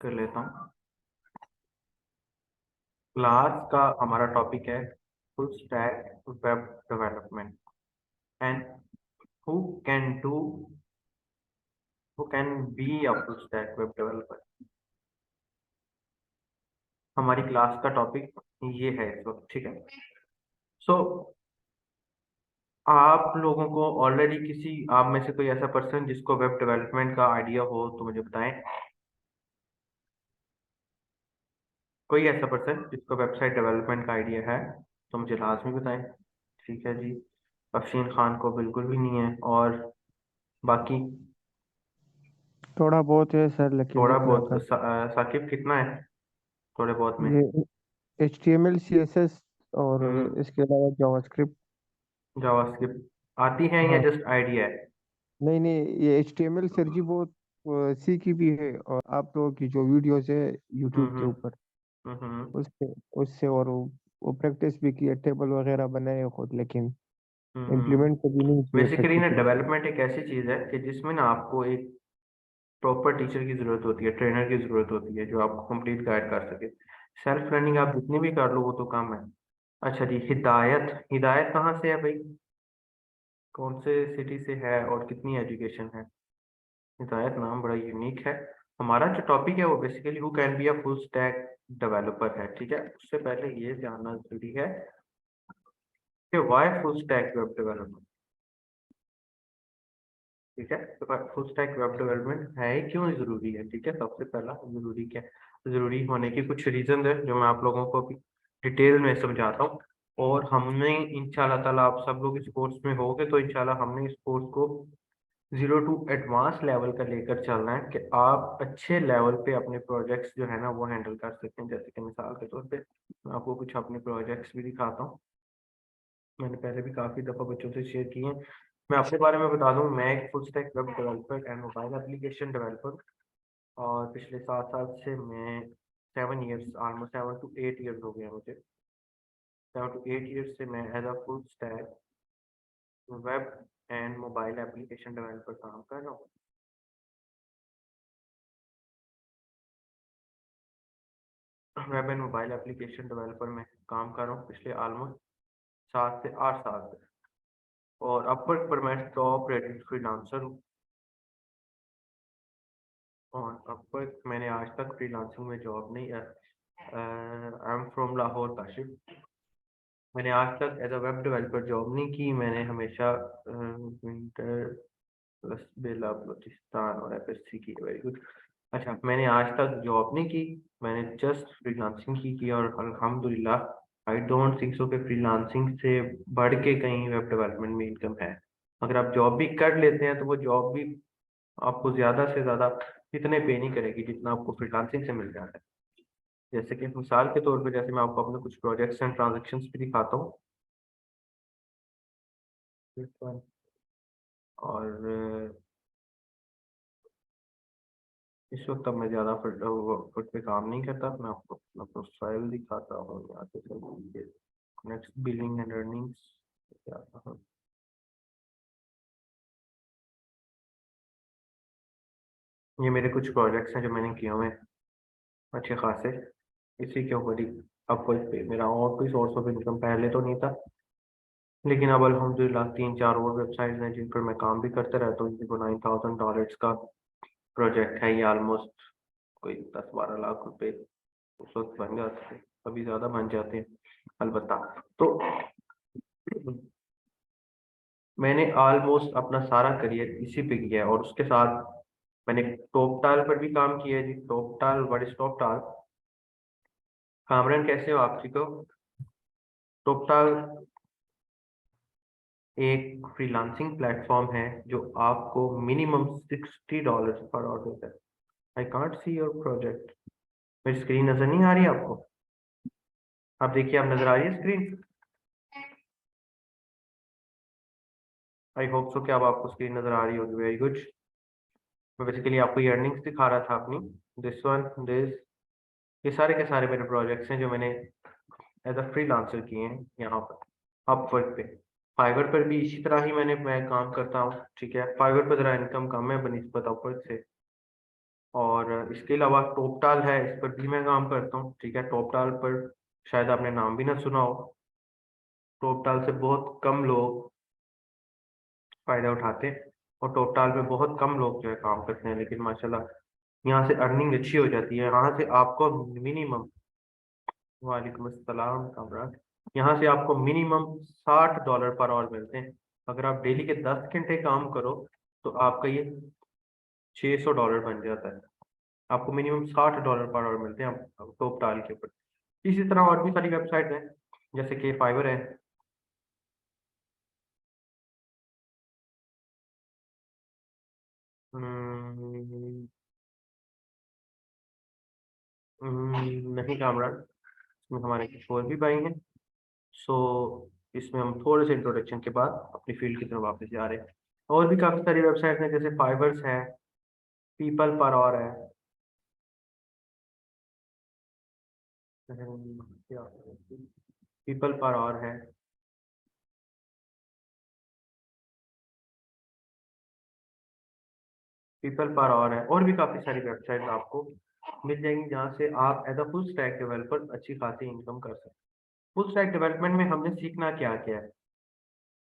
कर लेता हूँ। क्लास का हमारा टॉपिक है full stack web development and who can do who can be a full stack web developer. हमारी क्लास का टॉपिक ये है इस वक्त, ठीक है। सो आप लोगों को ऑलरेडी किसी आप में से कोई ऐसा पर्सन जिसको वेब डेवलपमेंट का आइडिया हो तो मुझे बताएं। कोई ऐसा पर्सन जिसको वेबसाइट डेवलपमेंट का आइडिया है तो मुझे लाजमी बताएं। ठीक है जी। अफशीन खान को बिल्कुल भी नहीं है, और बाकी थोड़ा बहुत है सर, लेकिन थोड़ा इतना बहुत कर साकिब कितना है थोड़े बहुत में? ये HTML CSS और हम्म। इसके अलावा जावास्क्रिप्ट। जावास्क्रिप्ट आती है या हाँ, जस्ट आइडिया है? नहीं नहीं, ये HTML सर जी बहुत सीखी भी है, और आप लोगों की जो वीडियोस है हम्म यूट्यूब के हम्म ऊपर, हम्म उससे उससे और वो प्रैक्टिस भी की है, टेबल वगैरह बनाए खुद, लेकिन इम्प्लीमेंट कभी नहीं किए बेसिकली ना प्रैक्टिकली। डेवलपमेंट एक ऐसी चीज है कि जिसमें ना आपको एक प्रॉपर टीचर की जरूरत होती है, ट्रेनर की जरूरत होती है जो आपको कंप्लीट गाइड कर सके। सेल्फ लर्निंग आप जितनी भी कर लो वो तो कम है। अच्छा जी, हिदायत हिदायत कहाँ से है भाई? कौन से सिटी से है और कितनी एजुकेशन है? हिदायत नाम बड़ा यूनिक है। हमारा जो टॉपिक है वो basically who can be a full stack developer है, ठीक है। उससे पहले ये जानना जरूरी है कि why full stack web developer, ठीक है। तो फुल स्टैक वेब डेवलपमेंट है ही क्यों जरूरी है, ठीक है। सबसे पहला जरूरी क्या, जरूरी होने के कुछ रीजन है जो मैं आप लोगों को अभी डिटेल में समझाता हूँ। और हमने इंशाल्लाह ताला आप सब लोग इस कोर्स में होगे तो इंशाल्लाह हमने इस कोर्स को जीरो टू एडवांस लेवल का लेकर चलना है कि आप अच्छे लेवल पे अपने प्रोजेक्ट्स जो है ना वो हैंडल कर सकते हैं। जैसे कि मिसाल के तौर पे मैं आपको कुछ अपने प्रोजेक्ट्स भी दिखाता हूँ। मैंने पहले भी काफी दफा बच्चों से शेयर किए हैं। मैं अपने बारे में बता दूं, मैं एक full stack web developer and mobile application developer, और पिछले 7 साल से मैं 7 ईयर्स, ऑलमोस्ट 7 to 8 ईयर्स हो गए हैं मुझे। 7 to 8 ईयर्स से मैं as a full stack web and mobile application developer काम कर रहा हूँ। Web and mobile application developer में काम कर रहा हूँ पिछले ऑलमोस्ट 7 से 8 साल से। और अपवर्क पर मैं टॉप रेटेड फ्रीलांसर हूँ। और अपवर्क मैंने आज तक फ्रीलांसिंग में जॉब नहीं, I am from Lahore Kashif. मैंने आज तक as a web developer job नहीं की। मैंने हमेशा विंटर प्लस बेला बलूचिस्तान और FSC की, वेरी गुड। अच्छा, मैंने आज तक जॉब नहीं की, मैंने जस्ट फ्रीलांसिंग की और अल्हम्दुलिल्लाह आई डोंट थिंक सो कि फ्रीलांसिंग से बढ़ के कहीं वेब डेवलपमेंट में इनकम है। अगर आप जॉब भी कर लेते हैं तो वो जॉब भी आपको ज्यादा से ज्यादा इतने पे नहीं करेगी जितना आपको फ्रीलांसिंग से मिल जाता है। जैसे कि मिसाल के तौर पे, जैसे मैं आपको अपने कुछ प्रोजेक्ट्स एंड ट्रांजेक्शन्स भी दिखाता हूँ। और इस वक्त अब मैं ज़्यादा फुट पे काम नहीं करता। मैं आपको अपना प्रोफाइल दिखाता हूँ यहाँ से। नेक्स्ट बिलिंग एंड अर्निंग्स आता हूँ। ये मेरे कुछ प्रोजेक्ट्स हैं जो मैंने किए हुए हैं अच्छे खासे। इसी के ऊपर ही अब कोई पे मेरा और कोई सोर्स ऑफ इनकम पहले तो नहीं था, लेकिन अब अल्हम्दुलिल्लाह 3-4 और वेबसाइट्स हैं जिन पर मैं काम भी करते रहता हूँ। जिनको $9,000 का प्रोजेक्ट है, ये ऑलमोस्ट कोई 10-12 लाख रुपए उस वक्त बन जाते थे, अभी ज़्यादा बन जाते हैं अलबत्ता। तो मैंने ऑलमोस्ट अपना सारा करियर इसी पे किया है। और उसके साथ मैंने टॉपटाल पर भी काम किया है जी। टॉपटाल, व्हाट इज टॉपटाल? कामरान कैसे हो आप, ठीक हो? टॉपटाल एक फ्रीलांसिंग प्लेटफॉर्म है जो आपको मिनिमम $60 पर आवर देता है। I can't see your project. मेरी स्क्रीन नजर नहीं आ रही आपको? आप देखिए, आप नजर आ रही है स्क्रीन? आई होप सो कि अब आपको स्क्रीन नजर आ रही होगी, वेरी गुड। मैं बेसिकली आपको ये अर्निंग्स दिखा रहा था अपनी। दिस वन, दिस, ये सारे के सारे मेरे प्रोजेक्ट्स हैं जो मैंने एज अ फ्रीलांसर किए हैं यहाँ पर अपवर्क पे। फाइवर पर भी इसी तरह ही मैं काम करता हूँ, ठीक है। फाइवर पर जरा इनकम कम है बनिस्बत अपवर्क से। और इसके अलावा टॉपटाल है, इस पर भी मैं काम करता हूँ, ठीक है। टॉपटाल पर शायद आपने नाम भी ना सुना हो। टॉपटाल से बहुत कम लोग फायदा उठाते हैं और टॉपटाल पे बहुत कम लोग जो है काम करते हैं, लेकिन माशाल्लाह यहाँ से अर्निंग अच्छी हो जाती है। यहाँ से आपको मिनिमम, वालेकुम अस्सलाम कामरान, यहाँ से आपको मिनिमम $60 पर आवर मिलते हैं। अगर आप डेली के 10 घंटे काम करो तो आपका ये $600 बन जाता है। आपको मिनिमम $60 पर आवर मिलते हैं टॉप टाल के ऊपर। इसी तरह और भी सारी वेबसाइट हैं, जैसे कि फाइवर है। हम्म, नहीं कामरान, इसमें हमारे कुछ और भी भाई हैं। सो इसमें हम थोड़े से इंट्रोडक्शन के बाद अपनी फील्ड की तरफ वापस जा रहे हैं। और भी काफ़ी सारी वेबसाइट हैं, जैसे फाइवर्स है, पीपल पर और है, क्या पीपल पर और है, पीपल पर और भी काफ़ी सारी वेबसाइट आपको मिल जाएंगी, जहाँ से आप as a full stack developer अच्छी खासी इनकम कर सकते हैं। फुल स्टैक डेवलपमेंट में हमने सीखना क्या क्या है,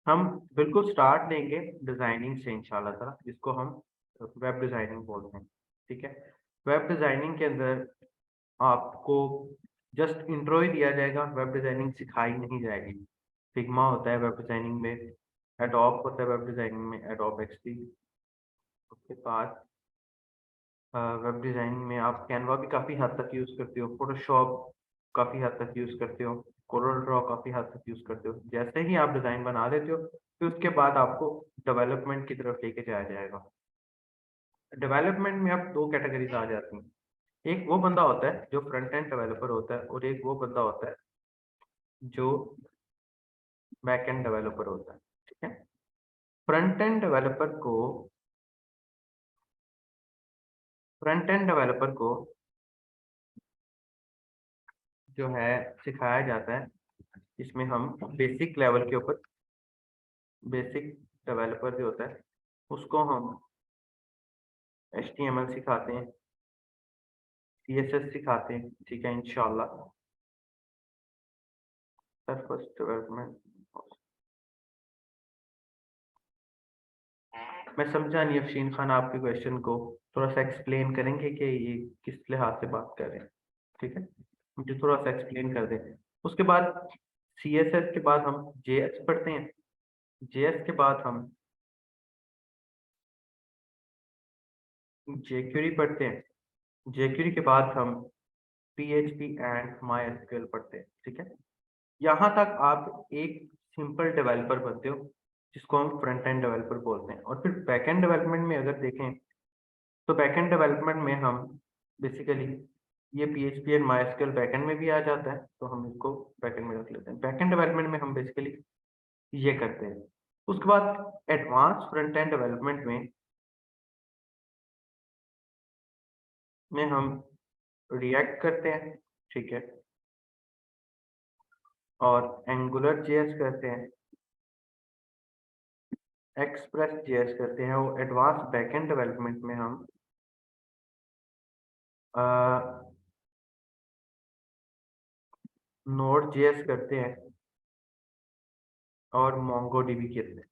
हम बिल्कुल स्टार्ट लेंगे डिजाइनिंग से इंशाल्लाह ताला, जिसको हम वेब डिजाइनिंग बोलते हैं, ठीक है। वेब डिजाइनिंग के अंदर आपको जस्ट इंट्रो ही दिया जाएगा, वेब डिजाइनिंग सिखाई नहीं जाएगी। फिग्मा होता है वेब डिजाइनिंग में, एडोब होता है वेब डिजाइनिंग में, एडोब एक्सपी। उसके बाद वेब डिजाइनिंग में आप कैनवा भी काफ़ी हद तक यूज़ करते हो, फोटोशॉप काफ़ी हद तक यूज़ करते हो, कोरल ड्रॉ काफ़ी हद तक यूज़ करते हो। जैसे ही आप डिज़ाइन बना लेते हो, फिर उसके बाद आपको डेवलपमेंट की तरफ लेके जाया जाएगा। डेवलपमेंट में अब दो कैटेगरीज आ जाती हैं। एक वो बंदा होता है जो फ्रंट एंड डेवलपर होता है, और एक वो बंदा होता है जो बैक एंड डेवलपर होता है, ठीक है। फ्रंट एंड डेवलपर को फ्रंट एंड डेवलपर को जो है सिखाया जाता है, इसमें हम बेसिक लेवल के ऊपर, बेसिक डेवलपर जो होता है उसको हम HTML सिखाते हैं, CSS सिखाते हैं, ठीक है इंशाल्लाह। फर्स्ट डेवलपमेंट, मैं समझा नहीं अफशीन खान आपके क्वेश्चन को, थोड़ा सा एक्सप्लेन करेंगे कि ये किस लिहाज से बात कर रहे हैं, ठीक है, मुझे थोड़ा सा एक्सप्लेन कर दें। उसके बाद CSS के बाद हम JS पढ़ते हैं, JS के बाद हम jQuery पढ़ते हैं, jQuery के बाद हम PHP एंड MySQL पढ़ते हैं, ठीक है। यहाँ तक आप एक सिंपल डेवलपर बनते हो, जिसको हम फ्रंट एंड डेवलपर बोलते हैं। और फिर बैक एंड डेवलपमेंट में अगर देखें तो बैक एंड डेवलपमेंट में हम बेसिकली ये PHP and MySQL back and में भी आ जाता है, तो हम इसको बैक एंड में रख लेते हैं। बैक एंड डेवलपमेंट में हम बेसिकली ये करते हैं। उसके बाद एडवांस फ्रंट एंड डेवलपमेंट में हम रिएक्ट करते हैं, ठीक है, और एंगुलर JS करते हैं, एक्सप्रेस JS करते हैं। और एडवांस बैकएंड डेवलपमेंट में हम नोड JS करते हैं और MongoDB करते हैं।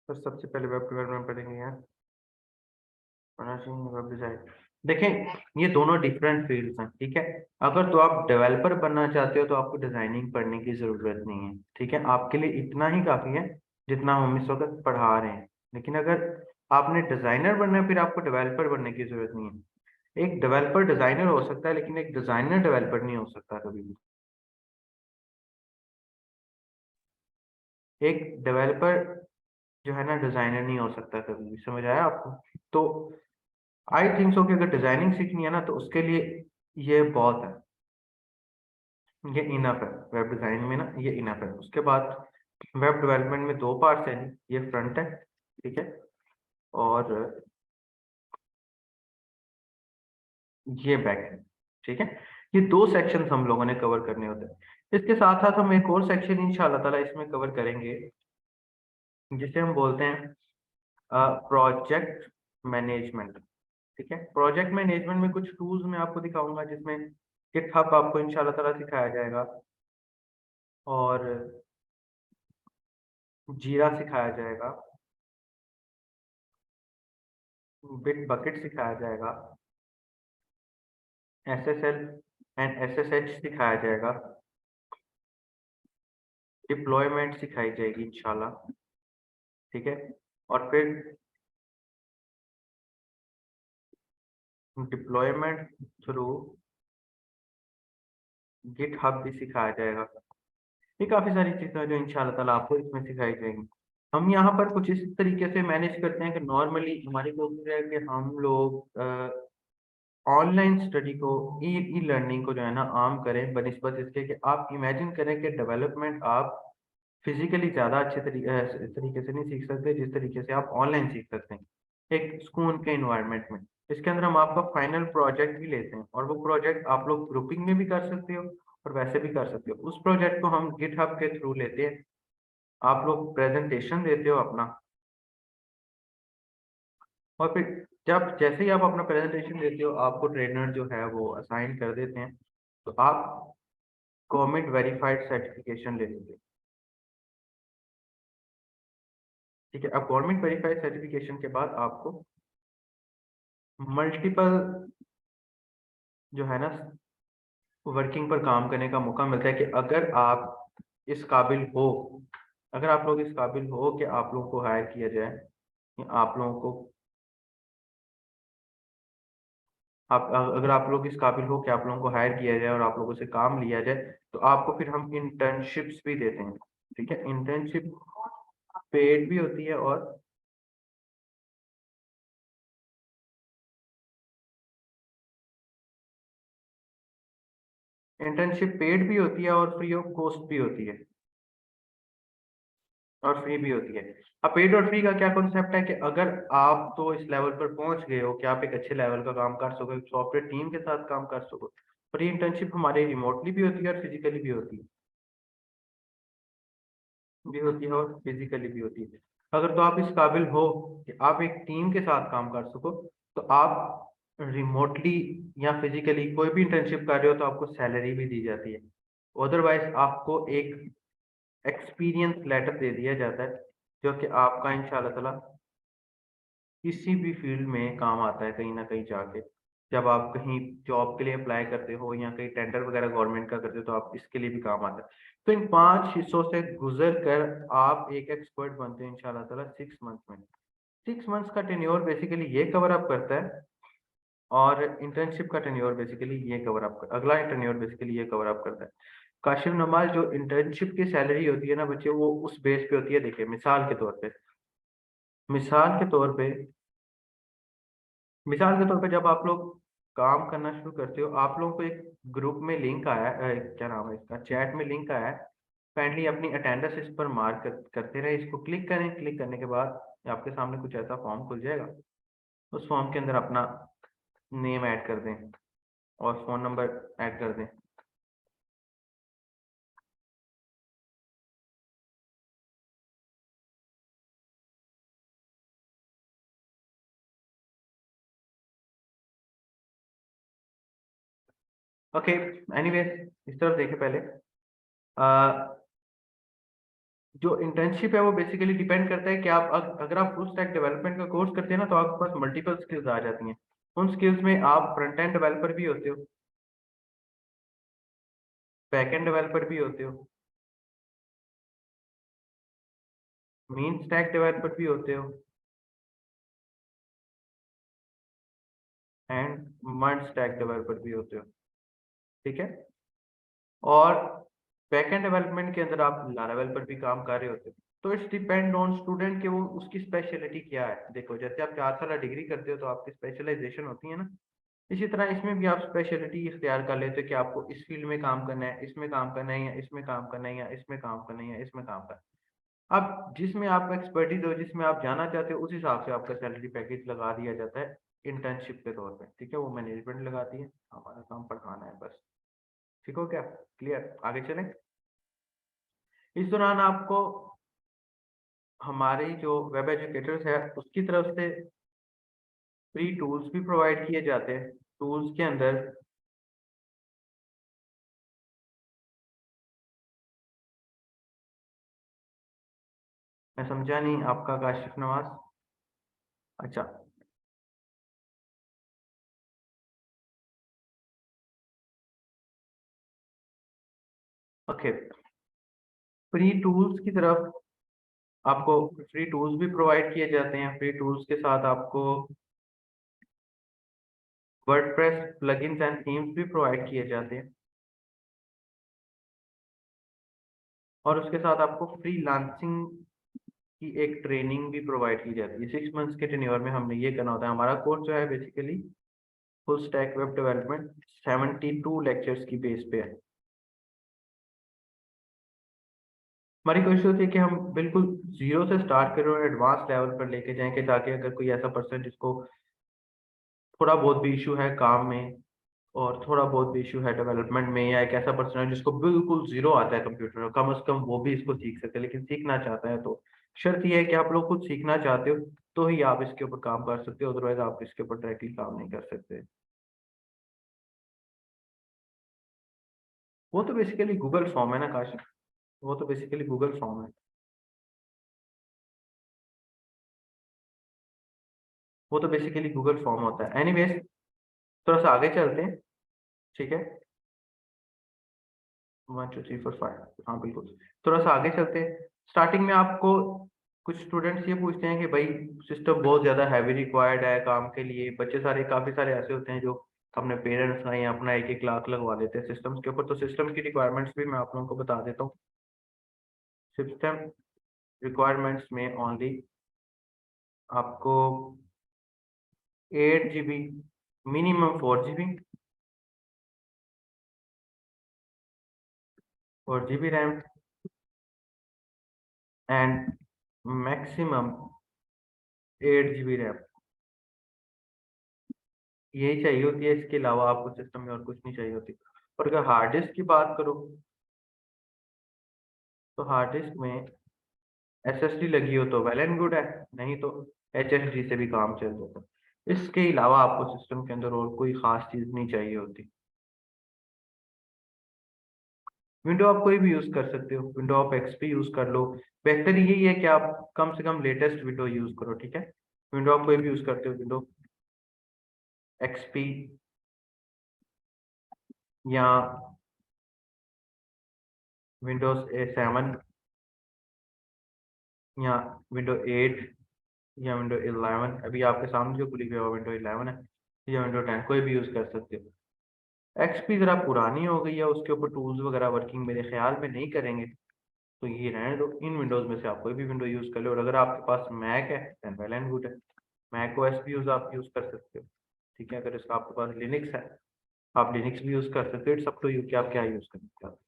तो सबसे पहले वेब डेवलपमेंट पढ़ेंगे यहाँ, वेब डिजाइन। देखें ये दोनों डिफरेंट फील्ड्स हैं, ठीक है। अगर तो आप डेवलपर बनना चाहते हो तो आपको डिजाइनिंग पढ़ने की जरूरत नहीं है, ठीक है, आपके लिए इतना ही काफी है जितना हम इस वक्त पढ़ा रहे हैं। लेकिन अगर आपने डिजाइनर बनना है, फिर आपको डेवलपर बनने की जरूरत नहीं है। एक डेवलपर डिजाइनर हो सकता है, लेकिन एक डिजाइनर डेवलपर नहीं हो सकता कभी भी। एक डेवलपर जो है ना डिजाइनर नहीं हो सकता कभी भी, समझ आया आपको? तो आई थिंक सो कि अगर डिजाइनिंग सीखनी है ना तो उसके लिए ये बहुत है, ये इनफ है। वेब डिजाइन में ना ये इनफ है। उसके बाद वेब डेवलपमेंट में दो पार्ट्स हैं, ये फ्रंट है, ठीक है, और ये बैक है, ठीक है। ये दो सेक्शन हम लोगों ने कवर करने होते हैं। इसके साथ साथ हम एक और सेक्शन इंशाल्लाह ताला इसमें कवर करेंगे, जिसे हम बोलते हैं प्रोजेक्ट मैनेजमेंट। ठीक है, प्रोजेक्ट मैनेजमेंट में कुछ टूल्स मैं आपको दिखाऊंगा, जिसमें गिटहब आपको इंशाल्लाह ताला सिखाया जाएगा, और जीरा सिखाया जाएगा, बिट बकेट सिखाया जाएगा, SSL एंड SSH सिखाया जाएगा, डिप्लॉयमेंट सिखाई जाएगी इंशाल्लाह। ठीक है, और फिर डिप्लॉयमेंट थ्रू गिटहब भी सिखाया जाएगा। ये काफी सारी चीजें हैं जो इंशाल्लाह ताला आपको इसमें सिखाई जाएंगी। हम यहाँ पर कुछ इस तरीके से मैनेज करते हैं कि नॉर्मली हमारी कोशिश है कि हम लोग ऑनलाइन स्टडी को, ई लर्निंग को जो है ना आम करें, बनिस्बत इसके कि आप इमेजिन करें कि डेवलपमेंट आप फिजिकली ज़्यादा अच्छे तरीके से नहीं सीख सकते जिस तरीके से आप ऑनलाइन सीख सकते हैं एक सुकून के इन्वायरमेंट में। इसके अंदर हम आपका फाइनल प्रोजेक्ट भी लेते हैं, और वो प्रोजेक्ट आप लोग ग्रुपिंग में भी कर सकते हो और वैसे भी कर सकते हो। उस प्रोजेक्ट को हम गिटहब के थ्रू लेते हैं, आप लोग प्रेजेंटेशन देते हो अपना, और फिर जब जैसे ही आप अपना प्रेजेंटेशन देते हो आपको ट्रेनर जो है वो असाइन कर देते हैं, तो आप गवर्नमेंट वेरीफाइड सर्टिफिकेशन ले लेते हैं। ठीक है, अब गवर्नमेंट वेरीफाइड सर्टिफिकेशन के बाद आपको मल्टीपल जो है ना वर्किंग पर काम करने का मौका मिलता है कि अगर आप इस काबिल हो, अगर आप लोग इस काबिल हो कि आप लोगों को हायर किया जाए, आप लोगों को आप अगर आप लोग इस काबिल हो कि आप लोगों को हायर किया जाए और आप लोगों से काम लिया जाए, तो आपको फिर हम इंटर्नशिप्स भी देते हैं। ठीक है, इंटर्नशिप पेड भी होती है, और इंटर्नशिप पेड भी होती है और फ्री ऑफ कॉस्ट भी होती है, और फ्री भी होती है। अब पेड और फ्री का क्या कॉन्सेप्ट है कि अगर आप तो इस लेवल पर पहुंच गए हो कि आप एक अच्छे लेवल का काम कर सको, सॉफ्टवेयर टीम के साथ काम कर सको, और ये इंटर्नशिप हमारे रिमोटली भी होती है और फिजिकली भी होती है, और फिजिकली भी होती है। अगर तो आप इस काबिल हो कि आप एक टीम के साथ काम कर सको, तो आप रिमोटली या फिजिकली कोई भी इंटर्नशिप कर रहे हो तो आपको सैलरी भी दी जाती है। अदरवाइज आपको एक एक्सपीरियंस लेटर दे दिया जाता है, जो कि आपका इंशाल्लाह ताला किसी भी फील्ड में काम आता है कहीं ना कहीं जाके। जब आप कहीं जॉब के लिए अप्लाई करते हो या कहीं टेंडर वगैरह गवर्नमेंट का करते हो, तो आप इसके लिए भी काम आता है। तो इन 5 हिस्सों से गुजर कर आप एक एक्सपर्ट बनते हैं इंशाल्लाह ताला 6 मंथ में। 6 मंथ्स का टेन्योर बेसिकली ये कवर अप करता है, और इंटर्नशिप का टेन्योर बेसिकली ये कवर अप कर, अगला टेन्योर बेसिकली ये कवर अप करता है। काशिफ नमाज जो इंटर्नशिप की सैलरी होती है ना बच्चे, वो उस बेस पे होती है। देखिए मिसाल के तौर पे जब आप लोग काम करना शुरू करते हो, आप लोगों को एक ग्रुप में लिंक आया क्या नाम है इसका, चैट में लिंक आया है। काइंडली अपनी अटेंडेंस इस पर मार्क करते रहे, इसको क्लिक करें। क्लिक करने के बाद आपके सामने कुछ ऐसा फॉर्म खुल जाएगा। उस फॉर्म के अंदर अपना नेम ऐड कर दें और फ़ोन नंबर ऐड कर दें। ओके, एनीवेज इस तरफ देखें पहले। जो इंटर्नशिप है वो बेसिकली डिपेंड करता है कि आप अगर आप फुल स्टैक डेवलपमेंट का कोर्स करते हैं ना, तो आपके पास मल्टीपल स्किल्स आ जाती हैं। उन स्किल्स में आप फ्रंट एंड डेवलपर भी होते हो, बैक एंड डेवलपर भी होते हो, मेन स्टैक डेवलपर भी होते हो, एंड मल्टी स्टैक डेवलपर भी होते हो। ठीक है, और बैकएंड डेवलपमेंट के अंदर आप लारावेल पर भी काम कर रहे होते हो। तो इट्स डिपेंड ऑन स्टूडेंट कि वो उसकी स्पेशलिटी क्या है। देखो जैसे आप 4 साल डिग्री करते हो तो आपकी स्पेशलाइजेशन होती है ना, इसी तरह इसमें भी आप स्पेशलिटी इख्तियार कर लेते हो कि आपको इस फील्ड में काम करना है, इसमें काम करना है, या इसमें काम करना है, या इसमें काम करना है, या इसमें काम करना है। अब जिसमें आप एक्सपर्टीज हो, जिसमें आप जाना चाहते हो, उस हिसाब से आपका सैलरी पैकेज लगा दिया जाता है इंटर्नशिप के तौर पे। ठीक है, वो मैनेजमेंट लगाती है, हमारा काम पढ़ाना है बस। ठीक हो क्या, क्लियर? आगे चलें। इस दौरान आपको हमारी जो वेब एजुकेटर्स है उसकी तरफ से फ्री टूल्स भी प्रोवाइड किए जाते हैं। टूल्स के अंदर मैं समझा नहीं आपका काशिफ नवाज। अच्छा, ओके। फ्री टूल्स की तरफ आपको फ्री टूल्स भी प्रोवाइड किए जाते हैं। फ्री टूल्स के साथ आपको वर्डप्रेस प्लगइन्स एंड थीम्स भी प्रोवाइड किए जाते हैं, और उसके साथ आपको फ्रीलांसिंग की एक ट्रेनिंग भी प्रोवाइड की जाती है। 6 मंथ्स के टेन्योर में हमने ये करना होता है। हमारा कोर्स जो है basically full stack web development 72 lectures की बेस पे है। हमारी कोशिश होती है कि हम बिल्कुल जीरो से स्टार्ट करें और एडवांस लेवल पर लेके जाएं, कि ताकि अगर कोई ऐसा पर्सन जिसको थोड़ा बहुत भी इशू है काम में और थोड़ा बहुत भी इशू है डेवलपमेंट में, या एक ऐसा पर्सन है जिसको बिल्कुल जीरो आता है कंप्यूटर, कम से कम वो भी इसको सीख सके, लेकिन सीखना चाहता है, तो शर्त यह है कि आप लोग कुछ सीखना चाहते हो तो ही आप इसके ऊपर काम कर सकते हो, अदरवाइज आप इसके ऊपर डायरेक्टली काम नहीं कर सकते। वो तो बेसिकली गूगल फॉर्म है ना काशिफ, वो तो बेसिकली गूगल फॉर्म है। वो तो बेसिकली गूगल फॉर्म होता है। एनीवेज, थोड़ा सा आगे चलते हैं, ठीक है। 1 2 3 4 5, हाँ बिल्कुल। थोड़ा सा आगे चलते हैं। स्टार्टिंग में आपको कुछ स्टूडेंट्स ये पूछते हैं कि भाई सिस्टम बहुत ज़्यादा हैवी रिक्वायर्ड है काम के लिए। बच्चे सारे काफ़ी सारे ऐसे होते हैं जो अपने पेरेंट्स का या अपना एक एक लाख लगवा देते हैं सिस्टम्स के ऊपर। तो सिस्टम की रिक्वायरमेंट्स भी मैं आप लोगों को बता देता हूँ। सिस्टम रिक्वायरमेंट्स में ओनली आपको 8 GB, minimum 4 GB, 4 GB RAM and maximum 8 GB RAM, यही चाहिए होती है। इसके अलावा आपको सिस्टम में और कुछ नहीं चाहिए होती। और अगर हार्ड डिस्क की बात करो तो हार्ड डिस्क में SSD लगी हो तो वेल एंड गुड है, नहीं तो HSD से भी काम चल जाता है। इसके अलावा आपको सिस्टम के अंदर और कोई खास चीज नहीं चाहिए होती। विंडो आप कोई भी यूज कर सकते हो, विंडो आप XP यूज कर लो। बेहतर यही है कि आप कम से कम लेटेस्ट विंडो यूज करो, ठीक है। विंडो आप कोई भी यूज करते हो, विंडो XP या विंडोज 7 या विंडो 8 या विंडो 11, अभी आपके सामने जो खुली हुई है वो विंडो 11 है, या विंडो 10 कोई भी यूज कर सकते हो। XP जरा पुरानी हो गई है, उसके ऊपर टूल्स वगैरह वर्किंग मेरे ख्याल में नहीं करेंगे, तो ये रहने दो। इन विंडोज में से आप कोई भी विंडो यूज कर लो। और अगर आपके पास मैक है देन वेल एंड गुड है, मैक OS भी यूज आप यूज कर सकते हो, ठीक है। अगर इसका आपके पास लिनक्स है आप लिनक्स भी यूज कर सकते हो। इट्स अप टू यू कि आप क्या यूज करते हो।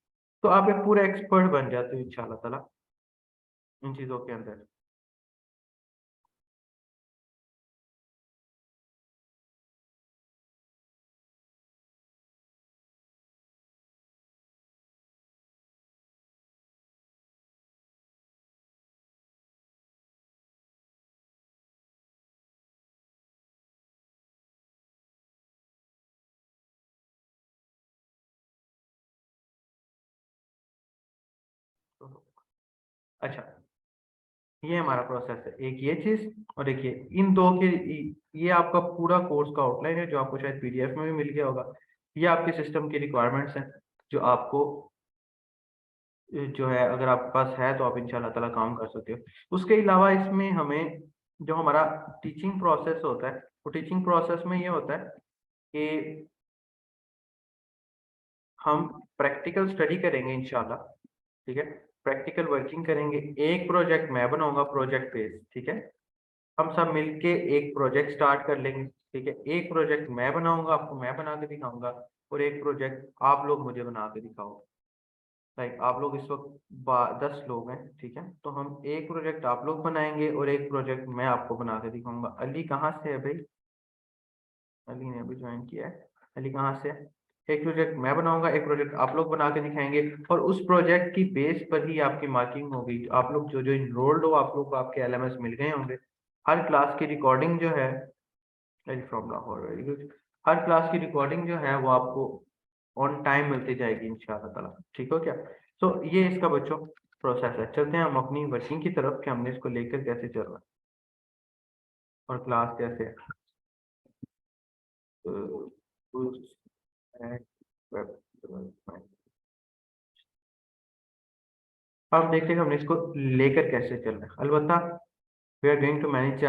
तो आप एक पूरे एक्सपर्ट बन जाते हो इंशाल्लाह ताला इन चीजों के अंदर। तो, अच्छा, ये हमारा प्रोसेस है, एक ये चीज और एक ये, इन दो के ये आपका पूरा कोर्स का आउटलाइन है जो आपको शायद PDF में भी मिल गया होगा। ये आपके सिस्टम की रिक्वायरमेंट्स हैं जो आपको जो है अगर आपके पास है तो आप इंशाल्लाह ताला काम कर सकते हो। उसके अलावा इसमें हमें जो हमारा टीचिंग प्रोसेस होता है, वो टीचिंग प्रोसेस में ये होता है कि हम प्रैक्टिकल स्टडी करेंगे इंशाल्लाह, ठीक है। प्रैक्टिकल वर्किंग करेंगे। एक प्रोजेक्ट मैं बनाऊंगा प्रोजेक्ट बेस, ठीक है। हम सब मिलके एक प्रोजेक्ट स्टार्ट कर लेंगे, ठीक है। एक प्रोजेक्ट मैं बनाऊंगा, आपको मैं बना के दिखाऊंगा, और एक प्रोजेक्ट आप लोग मुझे बना के दिखाओ। लाइक आप लोग इस वक्त 10 लोग हैं, ठीक है। तो हम एक प्रोजेक्ट आप लोग बनाएंगे और एक प्रोजेक्ट मैं आपको बना के दिखाऊंगा। अली कहाँ से है भाई? अली ने अभी ज्वाइन किया है। अली कहाँ से है? एक प्रोजेक्ट मैं बनाऊंगा, एक प्रोजेक्ट आप लोग बना के दिखाएंगे, और उस प्रोजेक्ट की बेस पर ही आपकी मार्किंग होगी। आप लोग जो जो इनरोल्ड हो, आप लोग को आपके एलएमएस मिल गए होंगे। हर क्लास की रिकॉर्डिंग जो है, from Lahore, very good. Her class की रिकॉर्डिंग जो है वो आपको ऑन टाइम मिलती जाएगी इंशाल्लाह ताला। ठीक हो क्या? तो ये इसका बच्चों प्रोसेस है। चलते हैं हम अपनी वर्किंग की तरफ कि हमने इसको लेकर कैसे चलना है और क्लास कैसे है। अब देखते हैं कि हमने इसको लेकर कैसे चलना है। अलबत्ता we are going to manage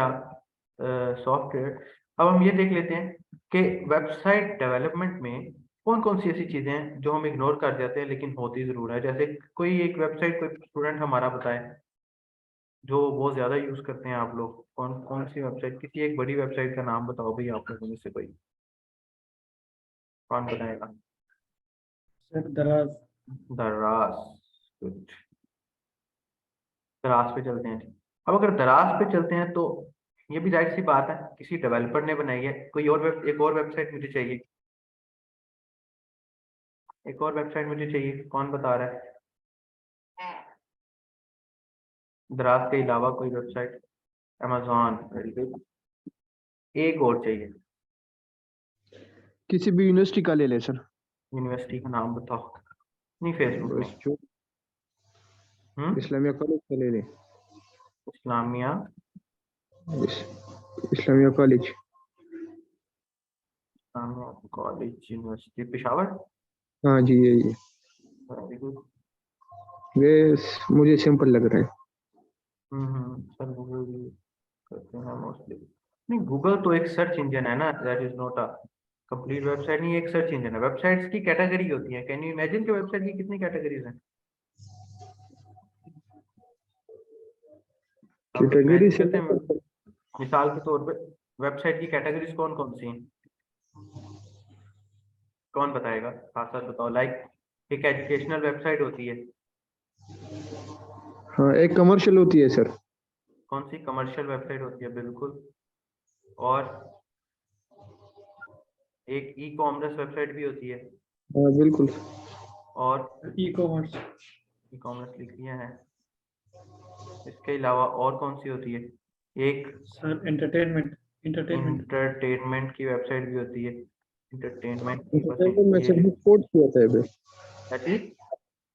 software. अब हम ये देख लेते हैं कि वेबसाइट डेवलपमेंट में कौन कौन सी ऐसी चीजें हैं जो हम इग्नोर कर जाते हैं लेकिन होती जरूर है। जैसे कोई एक वेबसाइट कोई स्टूडेंट हमारा बताए जो बहुत ज्यादा यूज करते हैं आप लोग, कौन कौन सी वेबसाइट, किसी एक बड़ी वेबसाइट का नाम बताओ भाई आप लोगों में से कोई, कौन बताएगा? सर दराज। दराज, गुड। दराज पे चलते हैं। अब अगर दराज पे चलते हैं तो ये भी जाहिर सी बात है किसी डेवलपर ने बनाई है। कोई और एक और वेबसाइट मुझे चाहिए, एक और वेबसाइट मुझे चाहिए, कौन बता रहा है? दराज के अलावा कोई वेबसाइट? Amazon, very good. एक और चाहिए। किसी भी यूनिवर्सिटी का ले ले सर। यूनिवर्सिटी का नाम बताओ। नहीं, फेसबुक में। जो इस्लामिया कॉलेज का ले ले। Islamia Islamia college. Islamia college university Peshawar, हाँ जी ये वेरी गुड। वे मुझे सिंपल लग रहा है। सर गूगल यूज करते हैं मोस्टली। नहीं, गूगल तो एक सर्च इंजन है ना, that is not a complete website. नहीं, एक सर्च इंजन है। वेबसाइट्स की कैटेगरी होती है। कैन यू इमेजिन कि वेबसाइट की कितनी कैटेगरीज हैं? आप कैटेगरी इमेजिन से करते हैं? मिसाल के तौर पे वेबसाइट की कैटेगरीज कौन कौन सी हैं? कौन बताएगा? साथ साथ बताओ। लाइक एक एजुकेशनल वेबसाइट होती है। हाँ एक कमर्शियल होती है सर। कौन सी? कमर्शियल वेबसाइट होती है, बिल्कुल। और एक ई कॉमर्स वेबसाइट भी होती है। हाँ बिल्कुल। और ई कॉमर्स। ई कॉमर्स लिख लिया है। इसके अलावा और कौन सी होती है? एक सर एंटरटेनमेंट। एंटरटेनमेंट। इंटरटेनमेंट की वेबसाइट भी होती है। इंटरटेनमेंट की बस एंटरटेनमेंट में ये सर स्पोर्ट्स भी होता है बे।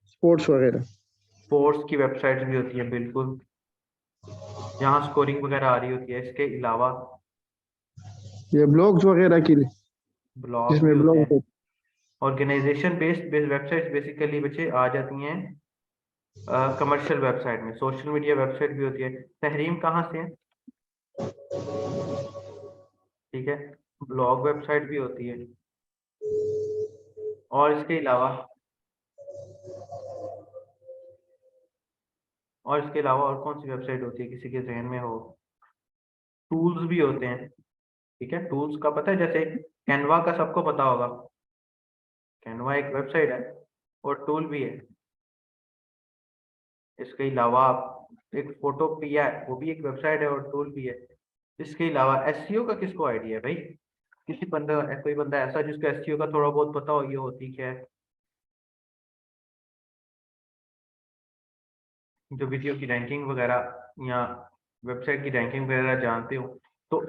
स्पोर्ट्स वगैरह। स्पोर्ट्स की वेबसाइट भी होती है, बिल्कुल, जहाँ स्कोरिंग वगैरह आ रही होती है। इसके अलावा ये ब्लॉग्स वगैरह की ब्लॉग भी जिसमें होते ब्लॉग हैं। ऑर्गेनाइजेशन बेस्ड वेबसाइट बेसिकली बच्चे आ जाती हैं कमर्शियल वेबसाइट में। सोशल मीडिया वेबसाइट भी होती है। तहरीम कहाँ से है? ठीक है। ब्लॉग वेबसाइट भी होती है। और इसके अलावा और कौन सी वेबसाइट होती है किसी के जहन में हो? टूल्स भी होते हैं। ठीक है, टूल्स का पता है? जैसे कैनवा का सबको पता होगा। कैनवा एक वेबसाइट है और टूल भी है। इसके अलावा आप एक फोटोपिया है, वो भी एक वेबसाइट है और टूल भी है। इसके अलावा एसईओ का किसको आइडिया है भाई? किसी बंदा, कोई बंदा ऐसा जिसको एसईओ का थोड़ा बहुत पता हो, ये होती क्या है? जो वीडियो की रैंकिंग वगैरह या वेबसाइट की रैंकिंग वगैरह जानते हो, तो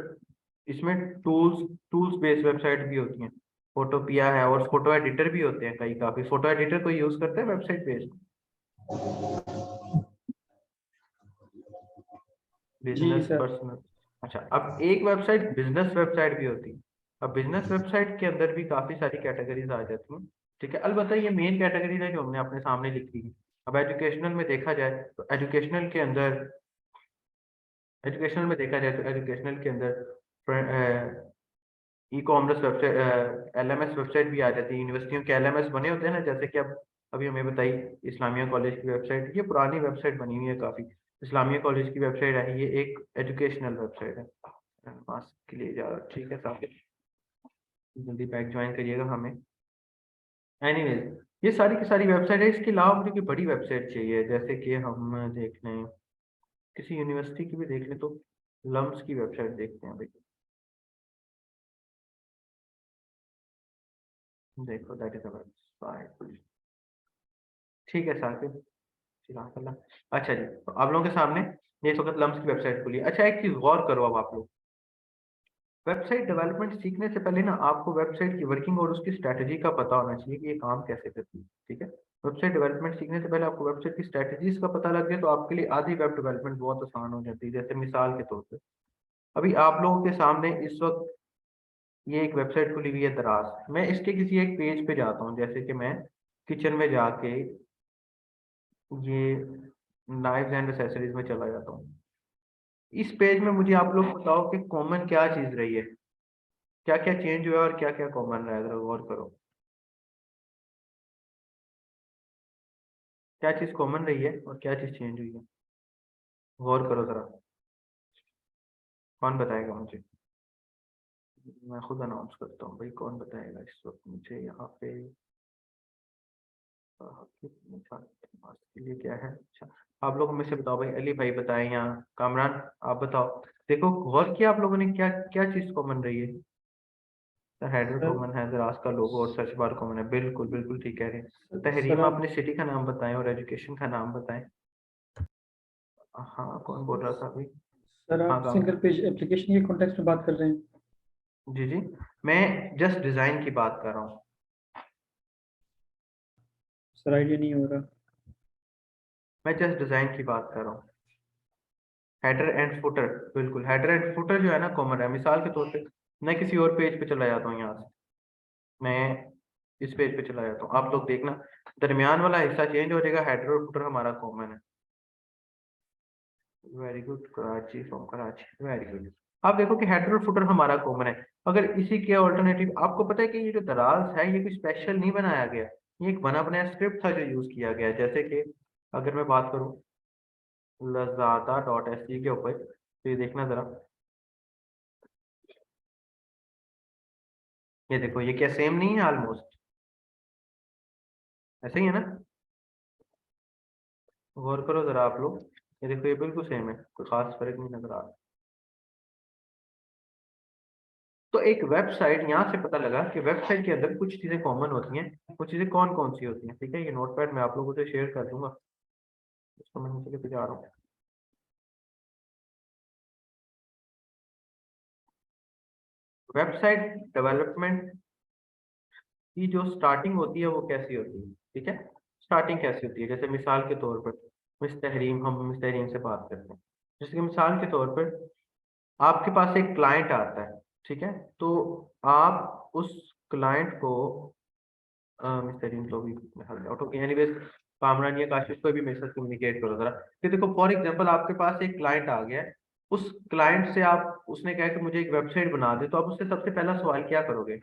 इसमें टूल्स बेस्ड वेबसाइट भी होती हैं। फोटोपिया है, और फोटो एडिटर भी होते हैं कई। काफी फोटो एडिटर कोई यूज करते हैं वेबसाइट बेस्ड? जी बिजनेस सर। पर्सनल। अच्छा, अब एक वेबसाइट बिजनेस वेबसाइट भी होती है। अब बिजनेस वेबसाइट के अंदर भी काफी सारी कैटेगरीज आ जाती हैं। ठीक है, अलबत्ता ये मेन कैटेगरीज है जो हमने अपने सामने लिख ली है। अब एजुकेशनल में देखा जाए तो एजुकेशनल के अंदर e commerce website, LMS website भी आ जाती है। यूनिवर्सिटियों के एलएमएस बने होते हैं ना, जैसे कि अब अभी हमें बताइए इस्लामिया कॉलेज की वेबसाइट, ये पुरानी वेबसाइट बनी हुई है काफी। इस्लामिया कॉलेज की वेबसाइट है, ये एक एजुकेशनल वेबसाइट है। मास्क के लिए जा रहा, ठीक है साहब, जल्दी बैक ज्वाइन करिएगा हमें। एनीवेज, ये सारी की सारी वेबसाइट है। इसके अलावा मुझे कोई बड़ी वेबसाइट चाहिए, जैसे कि हम देख लें किसी यूनिवर्सिटी की भी देख लें, तो लम्स की वेबसाइट देखते हैं भाई। देखो दैट इज अ वेबसाइट। ठीक है साकिब, चिराग। अच्छा जी, तो आप लोगों के सामने ये इस वक्त लम्स की वेबसाइट खुली है। अच्छा, एक चीज गौर करो, अब आप लोग वेबसाइट डेवलपमेंट सीखने से पहले ना आपको वेबसाइट की वर्किंग और उसकी स्ट्रैटेजी का पता होना चाहिए कि ये काम कैसे करती है। ठीक है, वेबसाइट डेवलपमेंट सीखने से पहले आपको वेबसाइट की स्ट्रैटेजीज का पता लग गया तो आपके लिए आधी वेब डेवलपमेंट बहुत आसान हो जाती है। जैसे मिसाल के तौर पर अभी आप लोगों के सामने इस वक्त ये एक वेबसाइट खुली हुई है दराज। मैं इसके किसी एक पेज पे जाता हूँ, जैसे कि मैं किचन में जाके ये नाइफ्स एंड एसेसरीज में चला जाता हूँ। इस पेज में मुझे आप लोग बताओ कि कॉमन क्या चीज रही है, क्या क्या चेंज हुआ और क्या क्या कॉमन रहा है, जरा गौर करो। क्या चीज कॉमन रही है और क्या चीज चेंज हुई है, गौर करो जरा। कौन बताएगा मुझे? मैं खुद अनाउंस करता हूँ भाई, कौन बताएगा इस वक्त मुझे यहाँ पे के लिए क्या है। अच्छा, आप लोग में से बताओ भाई, अली भाई बताएं या कामरान आप बताओ। देखो गौर किया आप लोगों ने, क्या क्या चीज कॉमन रही है? हेडर सर कॉमन है, दराज का लोगो और सर्च बार कॉमन है। बिल्कुल बिल्कुल ठीक कह रहे हैं। सर तहरीम आप अपने सिटी का नाम बताएं और एजुकेशन का नाम बताएं। हाँ, कौन बोल रहा था अभी? सर हाँ आप कामरान। सिंगल पेज एप्लीकेशन के कॉन्टेक्स्ट में बात कर रहे हैं। जी जी, मैं जस्ट डिजाइन की बात कर रहा हूँ। सर आइडिया नहीं हो रहा। मैं जस्ट डिजाइन की बात कर रहा हूँ। हेडर एंड फुटर, बिल्कुल हेडर एंड फुटर जो है ना कॉमन है। मिसाल के तौर पे मैं किसी और पेज पे चला जाता हूँ, यहाँ से मैं इस पेज पे चला जाता हूँ, आप लोग देखना दरमियान वाला हिस्सा चेंज हो जाएगा, हेडर और फुटर हमारा कॉमन है। Very good, Karachi from Karachi, very good. आप देखो कि हेडर और फुटर हमारा कॉमन है। अगर इसी के ऑल्टरनेटिव आपको पता है कि ये जो दराज है ये कोई स्पेशल नहीं बनाया गया, ये एक बना बनाया स्क्रिप्ट था जो यूज किया गया। जैसे कि अगर मैं बात करूँ लजादा डॉट एस के ऊपर, तो ये देखना जरा, ये देखो ये क्या सेम नहीं है? ऑलमोस्ट ऐसे ही है ना? गौर करो जरा आप लोग, ये देखो ये बिल्कुल सेम है, कोई खास फर्क नहीं नजर आ रहा। तो एक वेबसाइट, यहाँ से पता लगा कि वेबसाइट के अंदर कुछ चीजें कॉमन होती हैं, कुछ चीजें कौन कौन सी होती हैं। ठीक है, ये नोटपैड मैं आप लोगों से शेयर कर दूंगा, इसको मैं नीचे लेके जा रहा हूँ। वेबसाइट डेवलपमेंट की जो स्टार्टिंग होती है वो कैसी होती है? ठीक है, स्टार्टिंग कैसी होती है? जैसे मिसाल के तौर पर हम मिस तहरीम से बात करते हैं। जैसे कि मिसाल के तौर पर आपके पास एक क्लाइंट आता है, ठीक है, तो आप उस क्लाइंट को मिस्टर तो भी आउट हो गया, एनीवेज कामरान या काशिफ को भी मेरे साथ कम्युनिकेट करो जरा कि देखो फॉर एग्जांपल आपके पास एक क्लाइंट आ गया है, उस क्लाइंट से आप, उसने कहा कि मुझे एक वेबसाइट बना दे, तो आप उससे सबसे पहला सवाल क्या करोगे?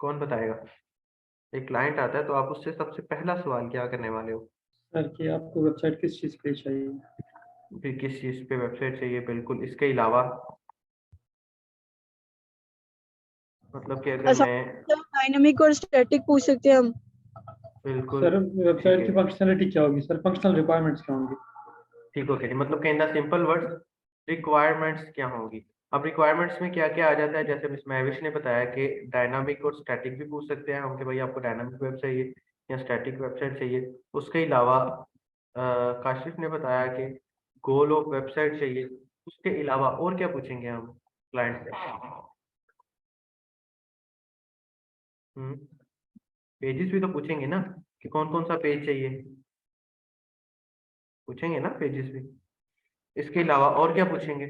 कौन बताएगा? एक क्लाइंट आता है तो आप उससे सबसे पहला सवाल क्या करने वाले हो? सर कि आपको वेबसाइट किस चीज़ के लिए चाहिए। फिर किस चीज पे वेबसाइट चाहिए? बिल्कुल, इसके अलावा मतलब कि अगर ऐसा मैं, डायनामिक और स्टैटिक पूछ सकते हैं हम। बिल्कुल सर ठीक वेबसाइट है की फंक्शनलिटी क्या होगी सर, फंक्शनल रिक्वायरमेंट्स क्या होंगी। ठीक, ओके जी, मतलब कि in the simple words requirements क्या होंगी। अब रिक्वायरमेंट्स में क्या क्या आ जाता है, जैसे मिस महविश ने बताया कि डायनामिक और स्टैटिक भी पूछ सकते हैं हम कि भाई आपको डायनामिक वेब चाहिए या स्टैटिक वेबसाइट चाहिए। उसके अलावा काशिफ ने बताया कि गोल ऑफ वेबसाइट चाहिए। उसके अलावा और क्या पूछेंगे हम क्लाइंट से? पेजेस भी तो पूछेंगे ना, कि कौन कौन सा पेज चाहिए, पूछेंगे ना पेजेस भी। इसके अलावा और क्या पूछेंगे?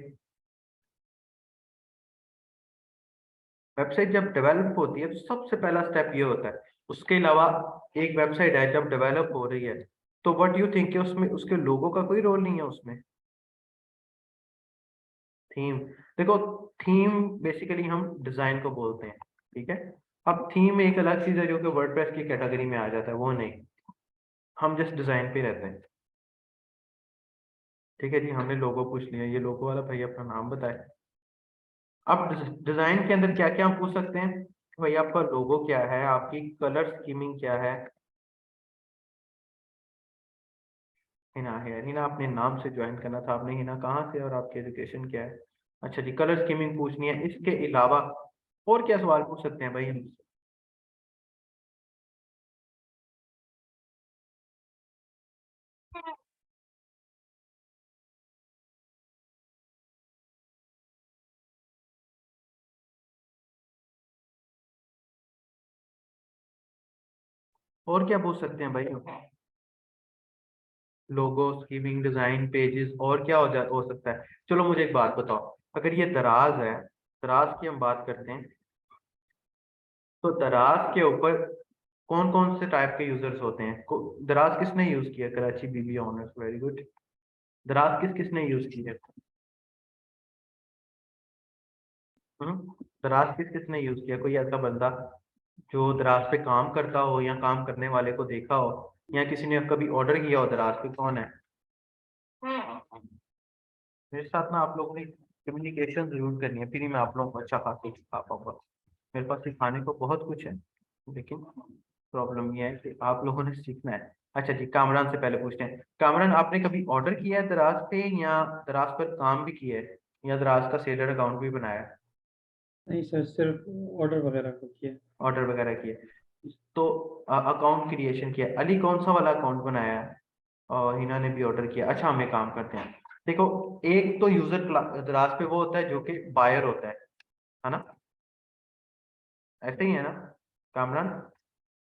वेबसाइट जब डेवलप होती है तो सबसे पहला स्टेप ये होता है। उसके अलावा एक वेबसाइट है जब डेवलप हो रही है तो व्हाट यू थिंक, उसमें उसके लोगों का कोई रोल नहीं है उसमें? थीम, देखो थीम बेसिकली हम डिजाइन को बोलते हैं, ठीक है। अब थीम एक अलग चीज है जो कि वर्डप्रेस की कैटेगरी में आ जाता है, वो नहीं, हम जस्ट डिजाइन पे रहते हैं। ठीक है जी, हमने लोगो पूछ लिया, ये लोगो वाला भाई अपना नाम बताए। अब डिजाइन के अंदर क्या क्या हम पूछ सकते हैं कि भाई आपका लोगो क्या है, आपकी कलर स्कीमिंग क्या है। हिना है, हिना अपने नाम से ज्वाइन करना था आपने। हिना कहाँ से और आपकी एजुकेशन क्या है? अच्छा जी, कलर स्कीमिंग पूछनी है। इसके अलावा और क्या सवाल पूछ सकते हैं भाई हम? और क्या पूछ सकते हैं भाई? लोगो, स्कीमिंग, डिजाइन, पेजेस, और क्या हो सकता है? चलो मुझे एक बात बताओ, अगर ये दराज है, दराज की हम बात करते हैं, तो दराज के ऊपर कौन कौन से टाइप के यूजर्स होते हैं? दराज किसने यूज किया? कराची बीबी ऑनर्स, वेरी गुड। दराज किसने यूज की है? दराज किसने यूज किया? कोई ऐसा बंदा जो दराज पे काम करता हो या काम करने वाले को देखा हो, या किसी ने कभी ऑर्डर किया हो दराज पे? कौन है? मेरे साथ ना आप लोगों ने कम्युनिकेशन जरूर करनी है, फिर ही मैं आप लोगों को अच्छा खासा सिखा पाऊंगा। मेरे पास सिखाने को बहुत कुछ है, लेकिन प्रॉब्लम ये है कि आप लोगों ने सीखना है। अच्छा जी, कामरान से पहले पूछते हैं। कामरान, आपने कभी ऑर्डर किया है दराज पे, या दराज पर काम भी किया है, या दराज का सेलर अकाउंट भी बनाया है? नहीं सर, सिर्फ ऑर्डर वगैरह को किया। ऑर्डर वगैरह किया है। तो अकाउंट क्रिएशन किया है। अली कौन सा वाला अकाउंट बनाया है? और हिना ने भी ऑर्डर किया। अच्छा, हम एक काम करते हैं, देखो, एक तो यूजर दराज पे वो होता है जो कि बायर होता है ना? ऐसे ही है ना कामरान?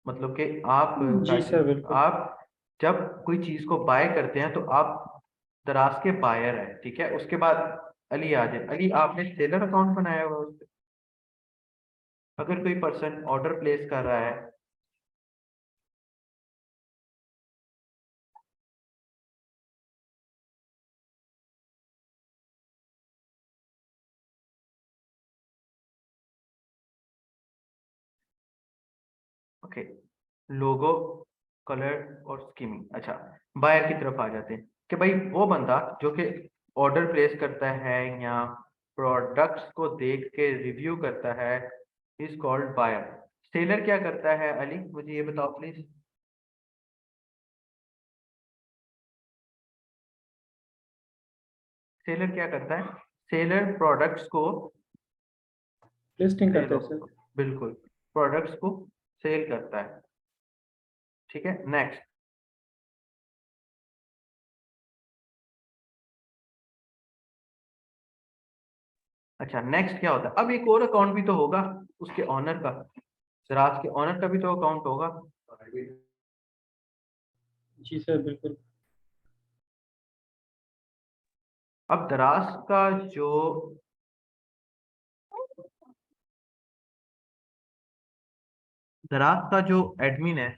मतलब कि आप जी सर, बिल्कुल। आप जब कोई चीज को बाय करते हैं तो आप दराज के बायर हैं, ठीक है? उसके बाद अली आ जाए। अली, आपने सेलर अकाउंट बनाया हुआ है उस पे? अगर कोई पर्सन ऑर्डर प्लेस कर रहा है, ओके, लोगो, कलर और स्कीमिंग। अच्छा, बायर की तरफ आ जाते हैं कि भाई वो बंदा जो कि ऑर्डर प्लेस करता है या प्रोडक्ट्स को देख के रिव्यू करता है, इज कॉल्ड बायर। सेलर क्या करता है अली, मुझे ये बताओ प्लीज। सेलर क्या करता है? सेलर प्रोडक्ट्स को लिस्टिंग सेल, करते हैं सर। बिल्कुल, प्रोडक्ट्स को सेल करता है, ठीक है? नेक्स्ट। अच्छा, नेक्स्ट क्या होता है? अब एक और अकाउंट भी तो होगा उसके ऑनर का, दराज के ऑनर का भी तो अकाउंट होगा। जी सर, बिल्कुल। अब दराज का जो एडमिन है,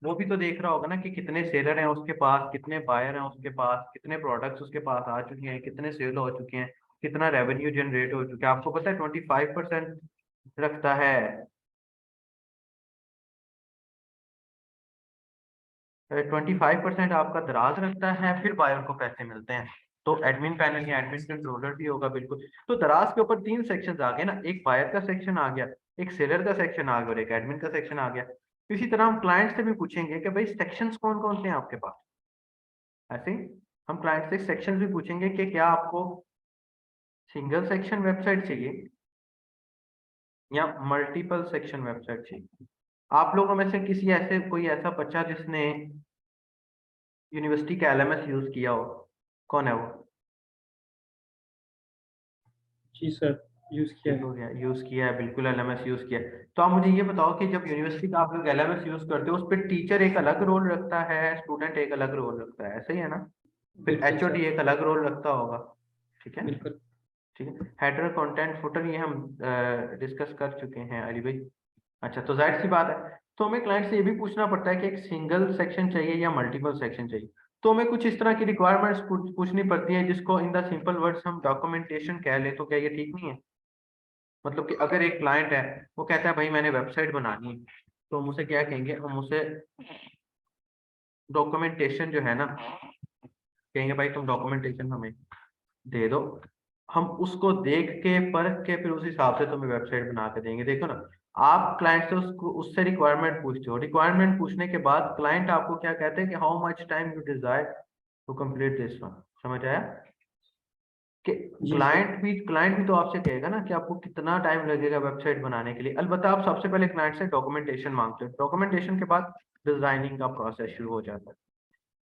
वो भी तो देख रहा होगा ना कि कितने सेलर हैं उसके पास, कितने बायर हैं उसके पास, कितने प्रोडक्ट्स उसके पास आ चुके हैं, कितने सेल हो चुके हैं, कितना रेवेन्यू जनरेट हो चुका है। आपको पता है 25% रखता है, 25% आपका दराज रखता है, फिर बायर को पैसे मिलते हैं। तो एडमिन पैनल या एडमिन कंट्रोलर भी होगा, बिल्कुल। तो दराज के ऊपर 3 सेक्शन आ गए ना, एक बायर का सेक्शन आ गया, एक सेलर का सेक्शन आ गया और एक एडमिन का सेक्शन आ गया। इसी तरह हम क्लाइंट से भी पूछेंगे कि भाई सेक्शंस कौन कौन से हैं आपके पास। ऐसे ही हम क्लाइंट से सेक्शन भी पूछेंगे कि क्या आपको सिंगल सेक्शन वेबसाइट चाहिए या मल्टीपल सेक्शन वेबसाइट चाहिए। आप लोगों में से किसी ऐसे कोई ऐसा बच्चा जिसने यूनिवर्सिटी का एलएमएस यूज किया हो, कौन है वो? जी सर, यूज़ किया ठीक है। हो गया, यूज किया है, बिल्कुल एलएमएस यूज किया है। तो आप मुझे ये बताओ कि जब यूनिवर्सिटी का आप लोग एलएमएस यूज करते हो, उस पर टीचर एक अलग रोल रखता है, स्टूडेंट एक अलग रोल रखता है, ऐसे ही है ना? फिर बिल्कुल एचओडी सर, एक अलग रोल रखता होगा, ठीक है? बिल्कुल। ठीक है, हेडर, कंटेंट, फुटर, ये हम डिस्कस कर चुके हैं अली भाई। अच्छा, तो जाहिर सी बात है, तो हमें क्लाइंट से ये भी पूछना पड़ता है कि एक सिंगल सेक्शन चाहिए या मल्टीपल सेक्शन चाहिए। तो हमें कुछ इस तरह की रिक्वायरमेंट्स पूछनी पड़ती है, जिसको इन द सिंपल वर्ड्स हम डॉक्यूमेंटेशन कह लें। तो क्या ये ठीक नहीं है? मतलब कि अगर एक क्लाइंट है, वो कहता है भाई मैंने वेबसाइट बनानी है, तो हम उसे क्या कहेंगे? हम उसे डॉक्यूमेंटेशन जो है ना, कहेंगे भाई तुम डॉक्यूमेंटेशन हमें दे दो, हम उसको देख के परख के फिर उस हिसाब से तुम्हें वेबसाइट बना के देंगे। देखो ना, आप क्लाइंट से उससे रिक्वायरमेंट पूछते हो, रिक्वायरमेंट पूछने के बाद क्लाइंट आपको क्या कहते हैं कि how much time you desire to complete this one. समझ आया? कि जी सर। क्लाइंट भी तो आपसे कहेगा ना कि आपको कितना टाइम लगेगा वेबसाइट बनाने के लिए। अलबत्ता आप सबसे पहले क्लाइंट से डॉक्यूमेंटेशन मांगते हो, डॉक्यूमेंटेशन के बाद डिजाइनिंग का प्रोसेस शुरू हो जाता है।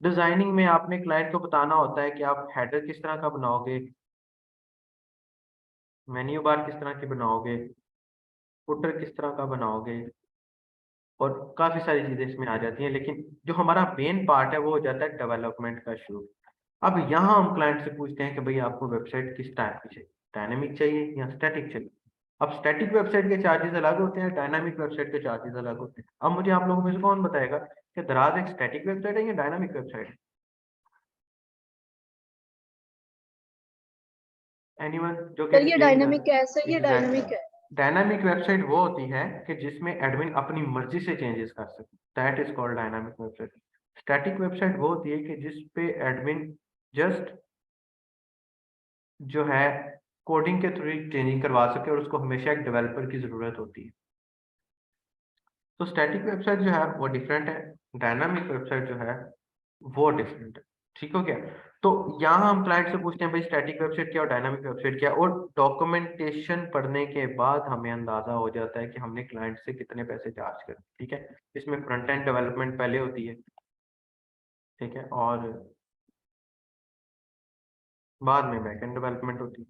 डिजाइनिंग में आपने क्लाइंट को बताना होता है कि आप हेडर किस तरह का बनाओगे, मेन्यू बार किस तरह की बनाओगे, फुटर किस तरह का बनाओगे, और काफ़ी सारी चीज़ें इसमें आ जाती हैं, लेकिन जो हमारा मेन पार्ट है वो हो जाता है डेवलपमेंट का शुरू। अब यहाँ हम क्लाइंट से पूछते हैं कि भाई आपको वेबसाइट किस टाइप की चाहिए, डायनामिक चाहिए या स्टैटिक चाहिए। अब स्टैटिक वेबसाइट के चार्जेस अलग होते हैं, डायनामिक वेबसाइट के चार्जेस अलग होते हैं। अब मुझे आप लोगों में से कौन बताएगा कि दराज एक स्टैटिक वेबसाइट है या डायनामिक वेबसाइट है? एनीवन जो कि सर ये एक्सप्लेन डायनामिक है, सर ये एग्जैक्टली। डायनामिक है। डायनामिक वेबसाइट वो होती है कि जिसमें एडमिन अपनी मर्जी से चेंजेस कर सके, that is called dynamic website. Static website वो होती है कि जिस पे एडमिन जस्ट जो है कोडिंग के थ्रू चेंजिंग करवा सके और उसको हमेशा एक डेवलपर की जरूरत होती है। तो स्टैटिक वेबसाइट जो है वो डिफरेंट है, डायनामिक वेबसाइट जो है वो डिफरेंट है। ठीक हो गया? तो यहाँ हम क्लाइंट से पूछते हैं भाई स्टैटिक वेबसाइट क्या और डायनामिक वेबसाइट क्या, और डॉक्यूमेंटेशन पढ़ने के बाद हमें अंदाजा हो जाता है कि हमने क्लाइंट से कितने पैसे चार्ज कर। ठीक है, इसमें फ्रंट एंड डेवलपमेंट पहले होती है, ठीक है, और बाद में बैक एंड डेवलपमेंट होती है।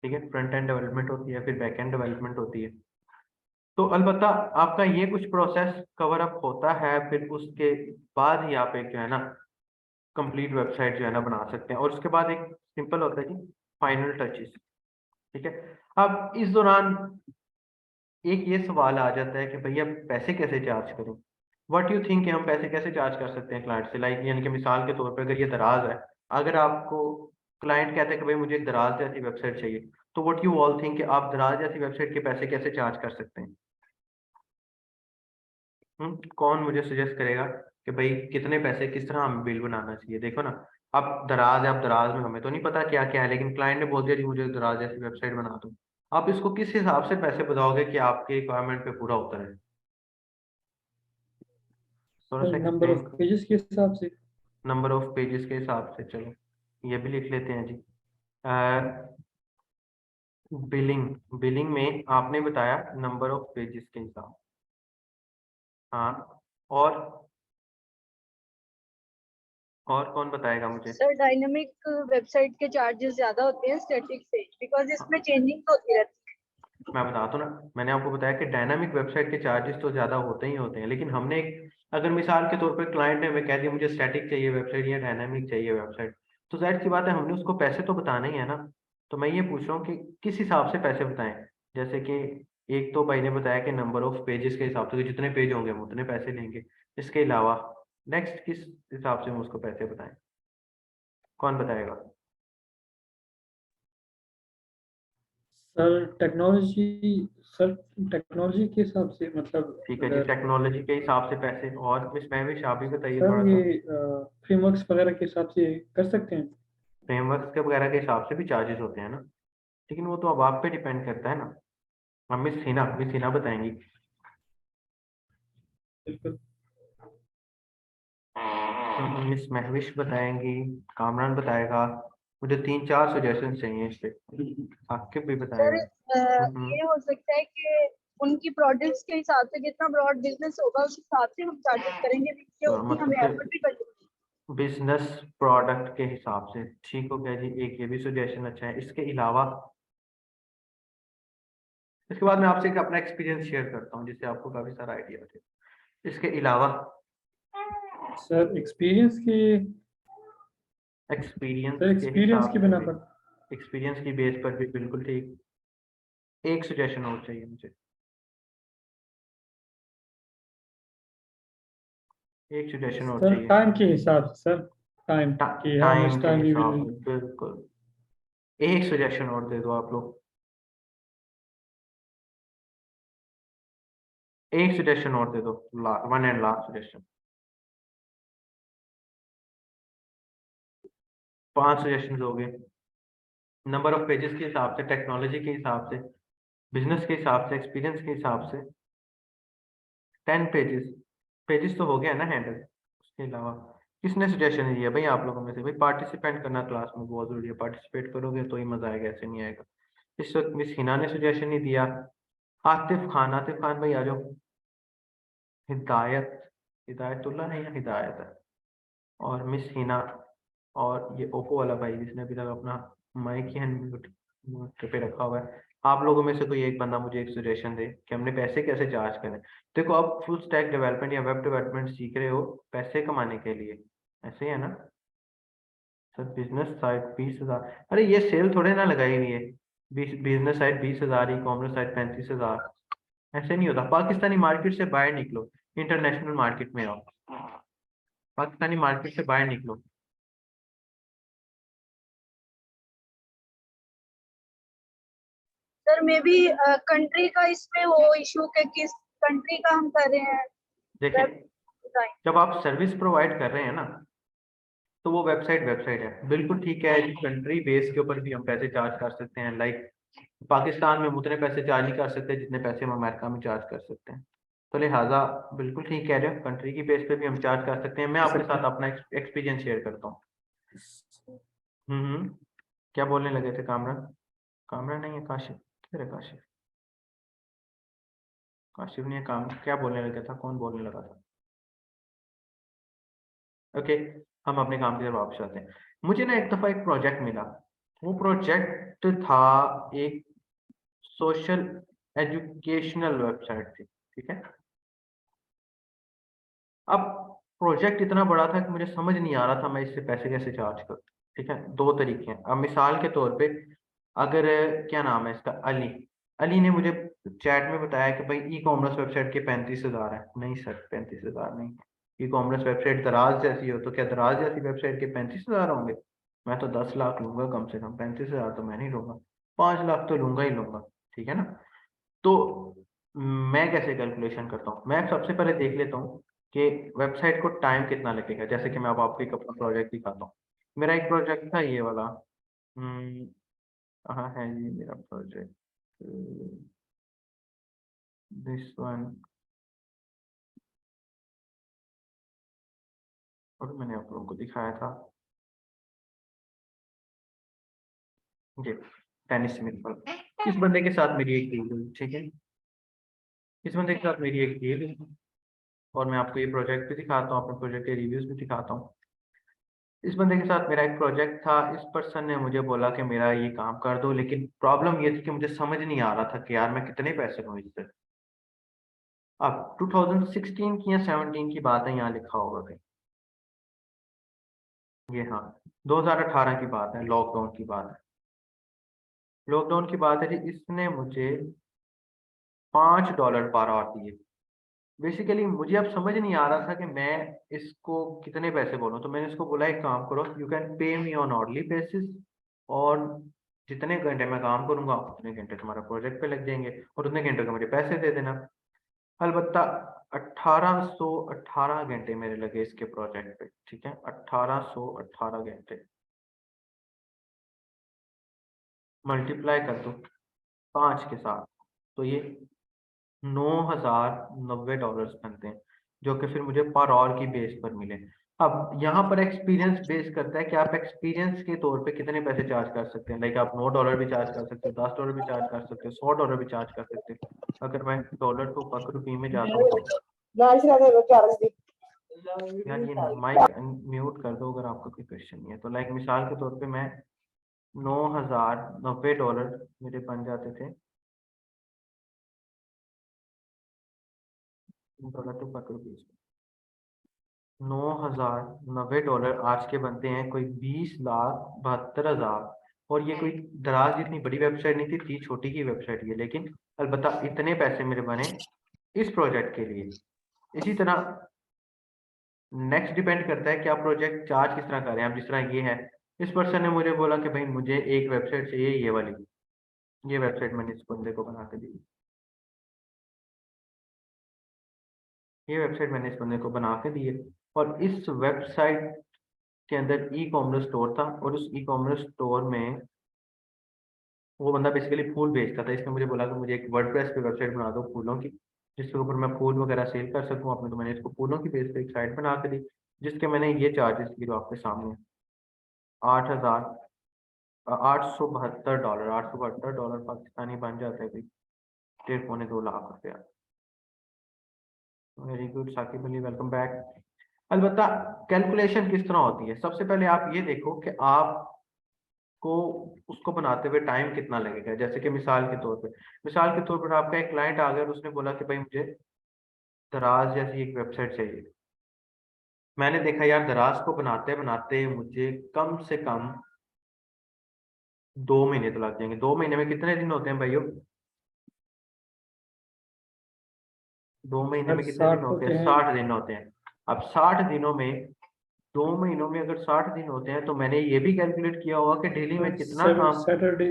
ठीक है, फ्रंट एंड डेवलपमेंट होती है, फिर बैक एंड डेवलपमेंट होती है। तो अलबत्ता आपका ये कुछ प्रोसेस कवर अप होता है, फिर उसके बाद ही आप एक जो है ना कंप्लीट वेबसाइट जो है ना बना सकते हैं, और उसके बाद एक सिंपल होता है जी फाइनल टचेस। ठीक है, अब इस दौरान एक ये सवाल आ जाता है कि भैया पैसे कैसे चार्ज करें। व्हाट यू थिंक, हम पैसे कैसे चार्ज कर सकते हैं क्लाइंट से? लाइक यानी कि मिसाल के तौर पर अगर ये दराज है, अगर आपको क्लाइंट कहता है कि भाई मुझे एक दराज जैसी वेबसाइट चाहिए, तो व्हाट यू ऑल थिंक कि आप दराज जैसी वेबसाइट के पैसे कैसे चार्ज कर सकते हैं? कौन मुझे सजेस्ट करेगा कि भाई कितने पैसे किस तरह हमें बिल बनाना चाहिए? देखो ना, अब दराज है, अब दराज में हमें तो नहीं पता क्या क्या है, लेकिन क्लाइंट ने बोल दिया जी मुझे दराज जैसी वेबसाइट बना दो। आप इसको किस हिसाब से पैसे बताओगे कि आपके रिक्वायरमेंट पे पूरा उतरे? थोड़ा सर सा नंबर एक्सप्लेन ऑफ करो। पेजेस के हिसाब से। नंबर ऑफ पेजेस के हिसाब से, चलो ये भी लिख लेते हैं जी। बिलिंग बिलिंग में आपने बताया नंबर ऑफ पेजेस के हिसाब। हाँ, और कौन बताएगा मुझे? सर डायनामिक वेबसाइट के चार्जेस ज्यादा होते हैं स्टैटिक से, बिकॉज इसमें चेंजिंग तो होती रहती मैं बताता हूँ ना, मैंने आपको बताया कि डायनामिक वेबसाइट के चार्जेस तो ज़्यादा होते ही होते हैं, लेकिन हमने एक, अगर मिसाल के तौर पर क्लाइंट ने हमें कह दिया मुझे स्टैटिक चाहिए वेबसाइट या डायनामिक चाहिए वेबसाइट, तो जाहिर सी बात है हमने उसको पैसे तो बताने ही है ना। तो मैं ये पूछ रहा हूँ कि किस हिसाब से पैसे बताएं। जैसे कि एक तो भाई ने बताया कि नंबर ऑफ पेजेस के हिसाब से, कि जितने पेज होंगे हम उतने पैसे लेंगे। इसके अलावा नेक्स्ट किस हिसाब से हम उसको पैसे बताएं? कौन बताएगा? सर टेक्नोलॉजी, सर टेक्नोलॉजी के हिसाब से, मतलब ठीक है जी, अगर टेक्नोलॉजी के हिसाब से पैसे। और मिस महविश आप भी बताइए सर थोड़ा सा। ये फ्रेमवर्क्स वगैरह के हिसाब से कर सकते हैं। फ्रेमवर्क के वगैरह के हिसाब से भी चार्जेस होते हैं ना, लेकिन वो तो अब आप पे डिपेंड करता है ना। अब मिस हिना बताएंगी। बिल्कुल। मिस महविश बताएंगी, कामरान बताएगा। मुझे 3-4 सजेशन चाहिए इस पे, आपके भी है। सर बताएगा। ये हो सकता है कि उनकी प्रोडक्ट्स के हिसाब से जितना ब्रॉड बिजनेस होगा उस हिसाब से हम चार्जेस करेंगे, क्योंकि उतनी मतलब हमें एफर्ट भी करनी है। बिजनेस प्रोडक्ट के हिसाब से, ठीक हो गया जी, एक ये भी सजेशन अच्छा है। इसके अलावा, इसके बाद मैं आपसे एक अपना एक्सपीरियंस शेयर करता हूँ जिससे आपको काफी सारा आइडिया हो जाए। इसके अलावा सर एक्सपीरियंस के, एक्सपीरियंस सर के एक्सपीरियंस हिसाब की से बिना भी, पर। एक्सपीरियंस की बेस पर भी बिल्कुल ठीक। एक सजेशन और चाहिए मुझे, एक सजेशन और सर चाहिए। टाइम के हिसाब से, सर टाइम कि हाउ टाइम मच के टाइम वी हिसाब विल। से बिल्कुल। एक सजेशन और दे दो आप लोग, एक सजेशन और दे दो, one and last suggestion. 5 suggestion हो गए। नंबर ऑफ पेजेस के हिसाब से, टेक्नोलॉजी के हिसाब से, बिजनेस के हिसाब से, एक्सपीरियंस के हिसाब से 10 पेजेस। पेजेस तो हो गया ना हैंडल। उसके अलावा किसने सजेशन दिया भाई आप लोगों में से? भाई पार्टिसिपेंट करना क्लास में बहुत जरूरी है, पार्टिसिपेट करोगे तो ही मजा आएगा, ऐसे नहीं आएगा। इस वक्त मिस हिना ने सजेशन नहीं दिया। आतिफ खान भाई आ जाओ। हिदायत, हिदायतुल्लाह है या हिदायत है? और मिस हिना, और ये ओप्पो वाला भाई जिसने अभी तक अपना माइक ही अनम्यूट पे रखा हुआ है। आप लोगों में से कोई एक बंदा मुझे एक सजेशन दे कि हमने पैसे कैसे चार्ज करें। देखो, आप फुल स्टैक डेवलपमेंट या वेब डेवलपमेंट सीख रहे हो पैसे कमाने के लिए, ऐसे ही है ना सर। बिजनेस साइट 20,000, अरे ये सेल थोड़े ना लगाई हुई है। Business site 20,000, e commerce site 35,000, ऐसे नहीं होता। पाकिस्तानी मार्केट से बाहर निकलो, इंटरनेशनल मार्केट में आओ, पाकिस्तानी मार्केट से बाहर निकलो। सर मे बी कंट्री का इसमें वो इशू के किस कंट्री का हम कर रहे हैं देखिए, वेब डिजाइन। जब आप सर्विस प्रोवाइड कर रहे हैं ना, तो वो वेबसाइट वेबसाइट है, बिल्कुल ठीक है। कंट्री बेस के ऊपर भी हम पैसे चार्ज कर सकते हैं। लाइक पाकिस्तान में हम उतने पैसे चार्ज नहीं कर सकते जितने पैसे हम अमेरिका में चार्ज कर सकते हैं। तो लिहाजा बिल्कुल ठीक कह रहे हो, कंट्री की बेस पे भी हम चार्ज कर सकते हैं। मैं आपके साथ अपना एक्सपीरियंस शेयर करता हूँ। क्या बोलने लगे थे? कामरान? कामरान नहीं है, काशिफ किधर है? काशिफ, काशिफ नहीं है। काम क्या बोलने लगे था? कौन बोलने लगा था? ओके, हम अपने काम की तरफ वापस आते हैं। मुझे ना एक दफा एक प्रोजेक्ट मिला। वो प्रोजेक्ट था एक सोशल एजुकेशनल वेबसाइट थी, ठीक है। अब प्रोजेक्ट इतना बड़ा था कि मुझे समझ नहीं आ रहा था मैं इससे पैसे कैसे चार्ज करूं, ठीक है। दो तरीके हैं। अब मिसाल के तौर पे, अगर क्या नाम है इसका, अली, अली ने मुझे चैट में बताया कि भाई ई कॉमर्स वेबसाइट के 35,000 है। नहीं सर, 35,000 नहीं। ई कॉमर्स वेबसाइट दराज जैसी हो तो क्या दराज जैसी वेबसाइट के 35,000 होंगे? मैं तो 10 लाख लूंगा कम से कम, 35,000 तो मैं नहीं लूंगा, 5 लाख तो लूंगा ही लूंगा, ठीक है ना। तो मैं कैसे कैलकुलेशन करता हूँ? मैं सबसे पहले देख लेता हूँ कि वेबसाइट को टाइम कितना लगेगा। जैसे कि मैं अब आपको एक अपना प्रोजेक्ट दिखाता हूँ। मेरा एक प्रोजेक्ट था ये वाला। कहाँ है ये मेरा प्रोजेक्ट? This one. और मैंने आप लोगों को दिखाया था ये टेनिस स्मिथ वाला। इस बंदे के साथ मेरी एक डील हुई, ठीक है। इस बंदे के साथ मेरी एक डील हुई, और मैं आपको ये प्रोजेक्ट भी दिखाता हूँ, अपने प्रोजेक्ट के रिव्यूज भी दिखाता हूँ। इस बंदे के साथ मेरा एक प्रोजेक्ट था। इस पर्सन ने मुझे बोला कि मेरा ये काम कर दो, लेकिन प्रॉब्लम ये थी कि मुझे समझ नहीं आ रहा था कि यार मैं कितने पैसे लूँ इससे। अब 2016 की या 17 की बात है, यहाँ लिखा होगा कहीं। ये हाँ, 2018 की बात है, लॉकडाउन की बात है। लॉकडाउन की बात है जी। इसने मुझे $5 पर आवर दिए। बेसिकली मुझे अब समझ नहीं आ रहा था कि मैं इसको कितने पैसे बोलूं। तो मैंने इसको बोला एक काम करो, you can pay me on orderly basis, और जितने घंटे मैं काम करूंगा उतने घंटे तुम्हारा प्रोजेक्ट पे लग जाएंगे, और उतने घंटे का मुझे पैसे दे देना। अलबत्ता 1818 घंटे मेरे लगे इसके प्रोजेक्ट पे, ठीक है। 1818 घंटे मल्टीप्लाई कर दो 5 के साथ, तो ये $9,090 बनते हैं, जो कि फिर मुझे पर आवर की बेस पर मिले। अब यहाँ पर एक्सपीरियंस बेस करता है कि आप एक्सपीरियंस के तौर पे कितने पैसे चार्ज कर सकते हैं। लाइक आप $9 भी चार्ज कर सकते हो, $10 भी चार्ज कर सकते हो, $100 भी चार्ज कर सकते हो। अगर मैं डॉलर को पक रुपये में जाता हूँ, यार ये माइक म्यूट कर दो अगर आपका कोई क्वेश्चन नहीं है तो। लाइक मिसाल के तौर पे मैं $9,090 मेरे बन जाते थे। डॉलर टू पक रुपीज, $9,090 आज के बनते हैं कोई 20,72,000। और ये कोई दराज जितनी बड़ी वेबसाइट नहीं थी छोटी की वेबसाइट है, लेकिन अलबत्ता इतने पैसे मेरे बने इस प्रोजेक्ट के लिए। इसी तरह नेक्स्ट डिपेंड करता है कि आप प्रोजेक्ट चार्ज किस तरह कर रहे हैं। आप जिस तरह ये है, इस पर्सन ने मुझे बोला कि भाई मुझे एक वेबसाइट चाहिए, ये वाली, ये वेबसाइट मैंने इस बंदे को बना के दी। ये वेबसाइट मैंने इस बंदे को बना के दी है, और इस वेबसाइट के अंदर ई कॉमर्स स्टोर था, और उस ई कॉमर्स स्टोर में वो बंदा बेसिकली फूल बेचता था। इसने मुझे बोला कि मुझे एक वर्डप्रेस पे वेबसाइट बना दो फूलों की, जिसके ऊपर मैं फूल वगैरह सेल कर सकूं अपने। तो मैंने इसको फूलों की बेस पे एक साइट बना के दी, जिसके मैंने ये चार्जेस की जो आपके सामने हैं। 8,872 डॉलर, $872 पाकिस्तानी बन जाता है भाई 1.5-2 लाख रुपया। Very good Saqib Ali, welcome back. अलबत्ता कैलकुलेशन किस तरह होती है, सबसे पहले आप ये देखो कि आप को उसको बनाते हुए टाइम कितना लगेगा। जैसे कि मिसाल के तौर पर आपका एक क्लाइंट आ गया और उसने बोला कि भाई मुझे दराज जैसी एक वेबसाइट चाहिए। मैंने देखा यार दराज को बनाते बनाते मुझे कम से कम 2 महीने तो लग जाएंगे। 2 महीने में कितने दिन होते हैं भाइयों? 2 महीने सर में कितने दिन 60 होते होते हैं? हैं। 60 दिन होते हैं। अब 60 दिनों में 2 महीनों में अगर 60 दिन होते हैं तो मैंने ये भी कैलकुलेट किया होगा कि डेली में कितना काम। सैटरडे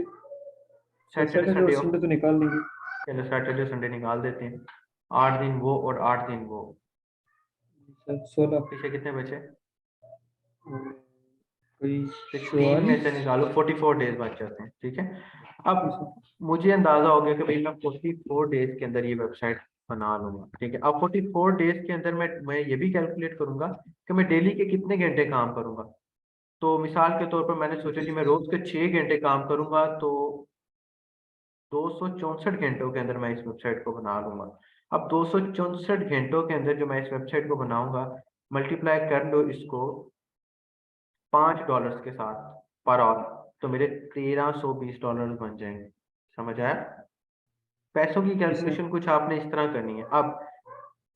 सैटरडे सैटरडे और संडे संडे तो निकाल लीजिए। चलो सैटरडे संडे निकाल देते हैं। 8 दिन वो और 8 दिन वो, सर 16 पीछे कितने बचे? कोई 16 में 44। से निकालो 44 डेज बच जाते हैं। ठीक है, अब जी सर। मुझे अंदाजा हो गया कि भाई मैं 44 डेज के अंदर ये वेबसाइट बना लूंगा। ठीक है, अब 44 डेज के अंदर मैं ये भी कैलकुलेट करूंगा कि मैं डेली के कितने घंटे काम करूंगा। तो मिसाल के तौर पर मैंने सोचा कि मैं रोज के 6 घंटे काम करूंगा, तो 264 घंटों के अंदर मैं इस वेबसाइट को बना लूंगा। अब 264 घंटों के अंदर जो मैं इस वेबसाइट को बनाऊंगा, मल्टीप्लाई कर लो इसको $5 के साथ पर आवर, तो मेरे $1320 बन जाएंगे। समझ आया? पैसों की जी सर। कैलकुलेशन कुछ आपने इस तरह करनी है। अब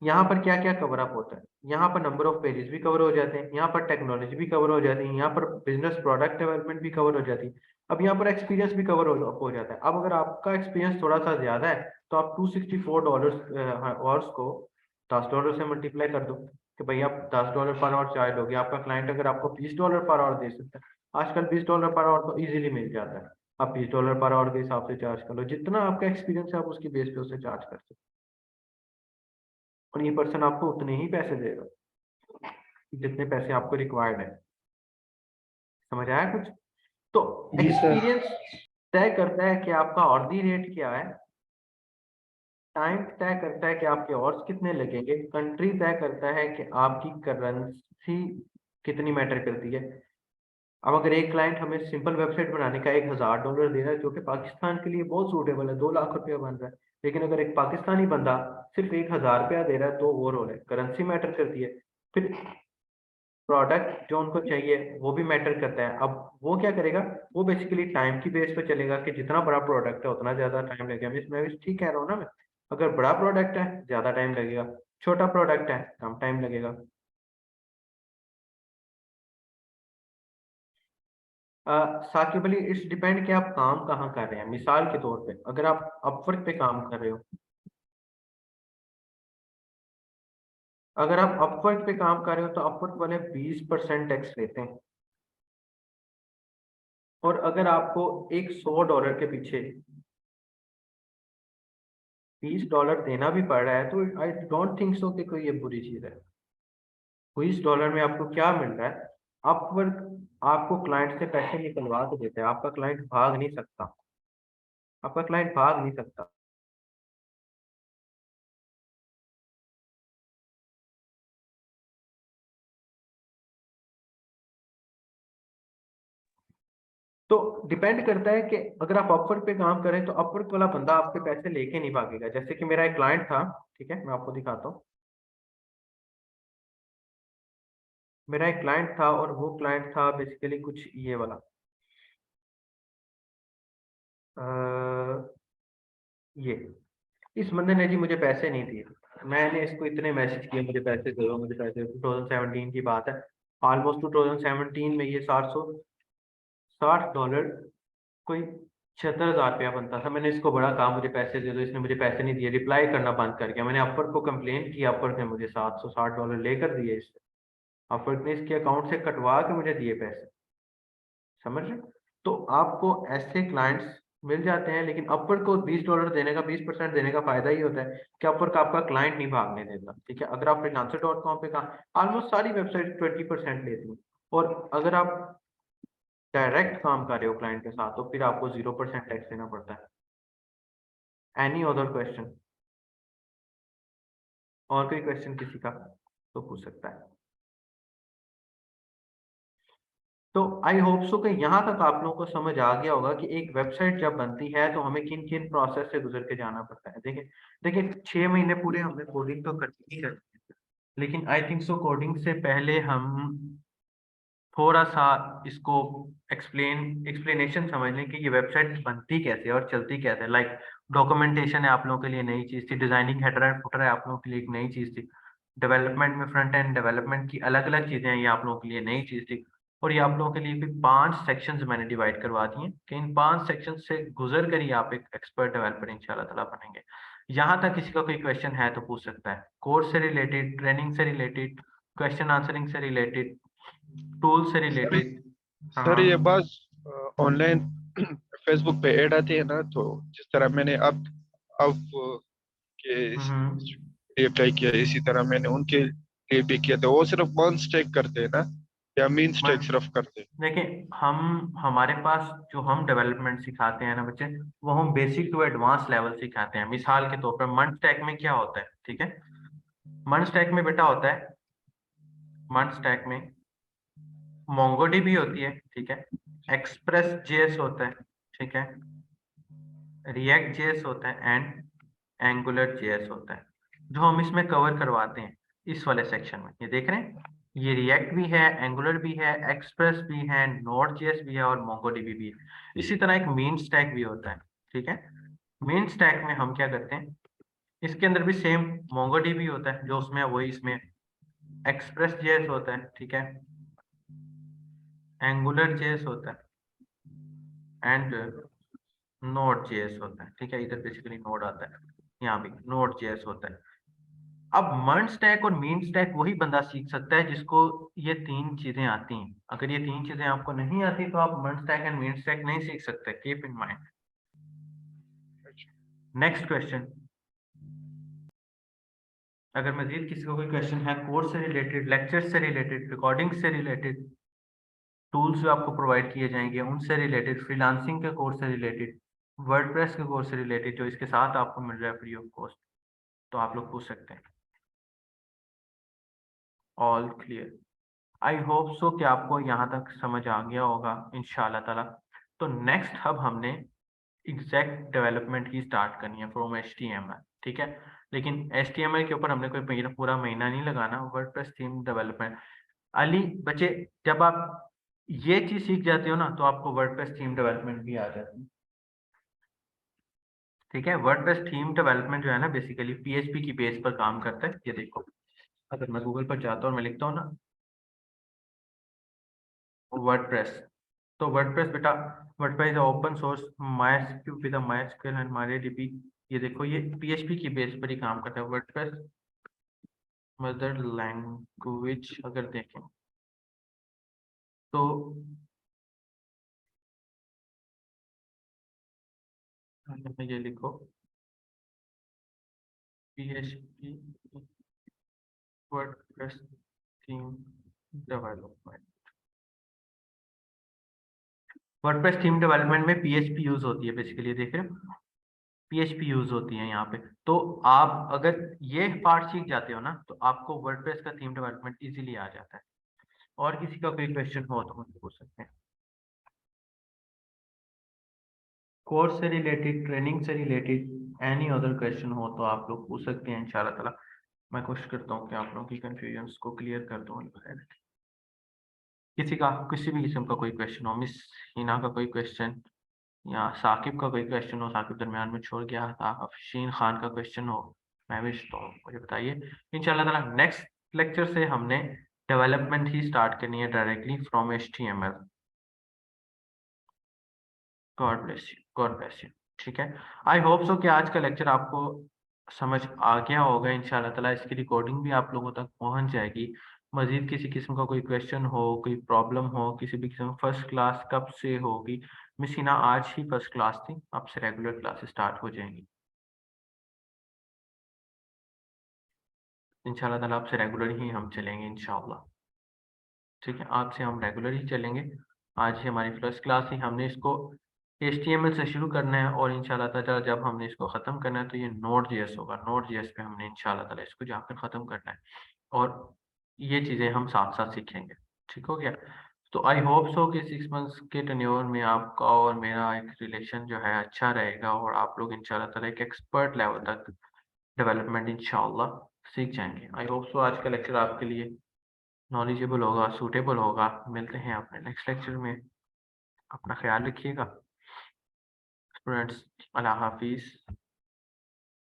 यहाँ पर क्या क्या कवर अप होता है? यहाँ पर नंबर ऑफ पेजेस भी कवर हो जाते हैं, यहाँ पर टेक्नोलॉजी भी कवर हो जाती है, यहाँ पर बिजनेस प्रोडक्ट डेवलपमेंट भी कवर हो जाती है। अब यहाँ पर एक्सपीरियंस भी कवर हो जाता है। अब अगर आपका एक्सपीरियंस थोड़ा सा ज्यादा है तो आप $264 आवर्स को $10 से मल्टीप्लाई कर दो कि भाई आप $10 पर आवर चार्ज लोगे। आपका क्लाइंट अगर आपको $20 पर आवर दे सकता है, आजकल $20 पर आवर तो इजीली मिल जाता है। आप $20 पर आवर के हिसाब से चार्ज कर लो, जितना आपका एक्सपीरियंस है आप उसकी बेस पे उसे चार्ज कर सकते हो, और ये पर्सन आपको उतने ही पैसे देगा जितने पैसे आपको रिक्वायर्ड है। समझ आया कुछ? तो जी सर। एक्सपीरियंस तय करता है कि आपका अर्ली रेट क्या है, टाइम तय करता है कि आपके और कितने लगेंगे, कंट्री तय करता है कि आपकी करेंसी कितनी मैटर करती है। अब अगर एक क्लाइंट हमें सिंपल वेबसाइट बनाने का $1000 दे रहा है, जो कि पाकिस्तान के लिए बहुत सूटेबल है, 2 लाख रुपया बन रहा है, लेकिन अगर एक पाकिस्तानी बंदा सिर्फ $1000 दे रहा है, तो ओवरऑल है, करेंसी मैटर करती है। फिर प्रोडक्ट जो उनको चाहिए वो भी मैटर करता है। अब वो क्या करेगा, वो बेसिकली टाइम की बेस पे चलेगा कि जितना बड़ा प्रोडक्ट है उतना ज्यादा टाइम लगेगा। मैं भी ठीक कह रहा हूँ ना? मैं, अगर बड़ा प्रोडक्ट है ज्यादा टाइम लगेगा, छोटा प्रोडक्ट है कम टाइम लगेगा। साकिब अली, इट्स डिपेंड कि आप काम कहाँ कर रहे हैं। मिसाल के तौर पे अगर आप अपवर्क पे काम कर रहे हो, अगर आप अपवर्क पे काम कर रहे हो तो अपवर्क वाले 20% टैक्स लेते हैं, और अगर आपको एक $100 के पीछे $20 देना भी पड़ रहा है, तो आई डोंट थिंक सो कि कोई ये बुरी चीज है। $20 में आपको क्या मिल रहा है? अपवर्क आपको क्लाइंट से पैसे निकलवा के देता है, आपका क्लाइंट भाग नहीं सकता, आपका क्लाइंट भाग नहीं सकता। तो डिपेंड करता है कि अगर आप अपवर्क पे काम करें तो अपवर्क वाला बंदा आपके पैसे लेके नहीं भागेगा। जैसे कि मेरा एक क्लाइंट था, ठीक है, मैं आपको दिखाता हूँ। मेरा एक क्लाइंट था और वो क्लाइंट था बेसिकली कुछ ये वाला, ये इस बंदे ने जी मुझे पैसे नहीं दिए। मैंने इसको इतने मैसेज किए, मुझे पैसे दो, मुझे पैसे। 2017 की बात है, ऑलमोस्ट 2017 में ये $60 कोई 76,000 रुपया बनता था। मैंने इसको बड़ा कहा मुझे पैसे दे दो, इसने मुझे पैसे नहीं दिए, रिप्लाई करना बंद कर गया। मैंने अपवर्क को कंप्लेन की, अपवर्क ने मुझे $760 लेकर दिए इससे। अपवर्क ने इसके अकाउंट से कटवा के मुझे दिए पैसे। समझ रहे? तो आपको ऐसे क्लाइंट्स मिल जाते हैं, लेकिन अपवर्क को $20 देने का, 20% देने का फायदा ही होता है कि अपवर्क आपका क्लाइंट नहीं भागने देता। ठीक है, अगर आप freelancer.com पे का ऑलमोस्ट सारी वेबसाइट 20% लेती हैं, और अगर आप डायरेक्ट काम कर रहे हो क्लाइंट के साथ तो फिर आपको 0% टैक्स देना पड़ता है। Any other question? और कोई क्वेश्चन किसी का तो पूछ सकता है। तो आई होप सो कि यहाँ तक आप लोगों को समझ आ गया होगा कि एक वेबसाइट जब बनती है तो हमें किन किन प्रोसेस से गुजर के जाना पड़ता है। देखिए देखिए 6 महीने पूरे हमने कोडिंग तो करनी ही है, लेकिन आई थिंक सो कोडिंग से पहले हम थोड़ा सा इसको एक्सप्लेनेशन समझ लें कि ये वेबसाइट बनती कैसे है और चलती कैसे है। लाइक डॉक्यूमेंटेशन है आप लोगों के लिए नई चीज़ थी, डिजाइनिंग हेडर एंड फुटर है आप लोगों के लिए एक नई चीज़ थी, डेवलपमेंट में फ्रंट एंड डेवलपमेंट की अलग अलग चीज़ें हैं, ये आप लोगों के लिए नई चीज़ थी। और ये आप लोगों के लिए भी 5 सेक्शंस मैंने डिवाइड करवा दिए हैं कि इन 5 सेक्शन से गुजर कर ही आप एक एक्सपर्ट डेवलपर इंशाल्लाह ताला बनेंगे। यहाँ तक किसी का कोई क्वेश्चन है तो पूछ सकता है, कोर्स से रिलेटेड, ट्रेनिंग से रिलेटेड, क्वेश्चन आंसरिंग से रिलेटेड, टूल से रिलेटेड। सर ये हाँ बस ऑनलाइन फेसबुक पे ऐड आती है ना, तो जिस तरह मैंने अब के अप्लाई किया इसी तरह मैंने उनके लिए भी किया था। वो सिर्फ वन स्टेक करते हैं ना, या मीन स्टेक सिर्फ करते हैं? देखिए हमारे पास जो हम डेवलपमेंट सिखाते हैं ना बच्चे, वो हम बेसिक टू एडवांस लेवल सिखाते हैं। मिसाल के तौर पर मंड स्टैक में क्या होता है, ठीक है, मंड स्टैक में बेटा होता है, मंड स्टैक में मोंगोडीबी होती है, ठीक है, एक्सप्रेस जेएस होता है, ठीक है, रिएक्ट जेएस होता है एंड एंगुलर जेएस होता है, जो हम इसमें कवर करवाते हैं इस वाले सेक्शन में। ये देख रहे हैं, ये रिएक्ट भी है, एंगुलर भी है, एक्सप्रेस भी है, नोड जेएस भी है और मोंगोडीबी भी है। इसी तरह एक मेन स्टैक भी होता है, ठीक है। मेन स्टैक में हम क्या करते हैं, इसके अंदर भी सेम मोंगोडीबी होता है, जो उसमें वही इसमें एक्सप्रेस जेएस होता है, ठीक है, एंगुलर जेएस होता है एंड नोड जेएस होता है, ठीक है। इधर बेसिकली नोड आता है, यहाँ भी नोड जेएस होता है। अब मर्ज स्टैक और मीन स्टैक वही बंदा सीख सकता है जिसको ये 3 चीजें आती हैं। अगर ये 3 चीजें आपको नहीं आती तो आप मर्ज स्टैक एंड मीन स्टैक नहीं सीख सकते, keep in mind. Next question, अगर मजीद किसी को कोई क्वेश्चन है कोर्स से रिलेटेड, लेक्चर से रिलेटेड, रिकॉर्डिंग से रिलेटेड, टूल्स जो आपको प्रोवाइड किए जाएंगे उनसे रिलेटेड, फ्रीलांसिंग के कोर्स से रिलेटेड, वर्डप्रेस के कोर्स से रिलेटेड जो इसके साथ आपको मिल रहा है फ्री ऑफ कॉस्ट, तो आप लोग पूछ सकते हैं। All clear? I hope so कि आपको यहाँ तक समझ आ गया होगा इंशाल्लाह ताला। तो नेक्स्ट अब हमने एग्जैक्ट डेवलपमेंट की स्टार्ट करनी है फ्रॉम HTML, ठीक है। लेकिन HTML के ऊपर हमने कोई पूरा महीना नहीं लगाना, वर्डप्रेस थीम डेवलपमेंट अली बच्चे, जब आप ये चीज सीख जाते हो ना तो आपको वर्डप्रेस थीम डेवलपमेंट भी आ जाती है, ठीक है। वर्डप्रेस थीम डेवलपमेंट जो है ना बेसिकली PHP की बेस पर काम करता है। ये देखो, अगर मैं गूगल पर जाता हूँ और मैं लिखता हूँ ना वर्डप्रेस, तो वर्डप्रेस बेटा, WordPress open source MySQL with MySQL and MariaDB। ये देखो ये PHP की बेस पर ही काम करता है वर्डप्रेस। मदर लैंग्वेज अगर देखें तो ये लिखो PHP WordPress theme development. WordPress theme development में PHP यूज होती है बेसिकली, देख रहे हो PHP यूज होती है यहाँ पे। तो आप अगर ये पार्ट सीख जाते हो ना तो आपको वर्डप्रेस का थीम डेवलपमेंट इजीली आ जाता है। और किसी का कोई क्वेश्चन हो तो मुझे पूछ सकते हैं, कोर्स से रिलेटेड, ट्रेनिंग से रिलेटेड, एनी अदर क्वेश्चन हो तो आप लोग पूछ सकते हैं इंशाल्लाह ताला। मैं कोशिश करता हूँ कि आप लोगों की कंफ्यूजन को क्लियर कर दूँ। किसी का किसी भी किस्म का कोई क्वेश्चन हो, मिस हिना का कोई क्वेश्चन या साकिब का कोई क्वेश्चन हो, साकिब दरमियान में छोड़ गया था, अफशीन खान का क्वेश्चन हो, मैं भी तो मुझे बताइए। इंशाल्लाह ताला नेक्स्ट लेक्चर से हमने डेवलपमेंट ही स्टार्ट करनी है directly from HTML। God bless you, God bless you, ठीक है। आई होप सो कि आज का लेक्चर आपको समझ आ गया होगा इंशाल्लाह ताला। इसकी रिकॉर्डिंग भी आप लोगों तक पहुंच जाएगी। मजीद किसी किस्म का कोई क्वेश्चन हो, कोई प्रॉब्लम हो, किसी भी किस्म, फर्स्ट क्लास कब से होगी? मिस हिना आज ही फर्स्ट क्लास थी, अब से रेगुलर क्लास स्टार्ट हो जाएंगी इंशाल्लाह ताला। आपसे रेगुलर ही हम चलेंगे इंशाल्लाह, ठीक है, आपसे हम रेगुलर ही चलेंगे। आज ही हमारी फर्स्ट क्लास ही, हमने इसको HTML से शुरू करना है और इंशाल्लाह ताला जब हमने इसको ख़त्म करना है तो ये Node.js होगा। Node.js पे हमने इंशाल्लाह ताला इसको जाकर ख़त्म करना है और ये चीज़ें हम साथ साथ सीखेंगे, ठीक हो गया। तो आई होप सो कि 6 मंथ्स के टेन्योर में आपका और मेरा एक रिलेशन जो है अच्छा रहेगा और आप लोग इंशाल्लाह ताला एक एक्सपर्ट लेवल तक डेवलपमेंट इंशाल्लाह सीख जाएंगे। आई होप सो आज का लेक्चर आपके लिए नॉलेजेबल होगा, सूटेबल होगा। मिलते हैं अपने नेक्स्ट लेक्चर में। अपना ख्याल रखिएगा स्टूडेंट्स। अल्लाह हाफिज़।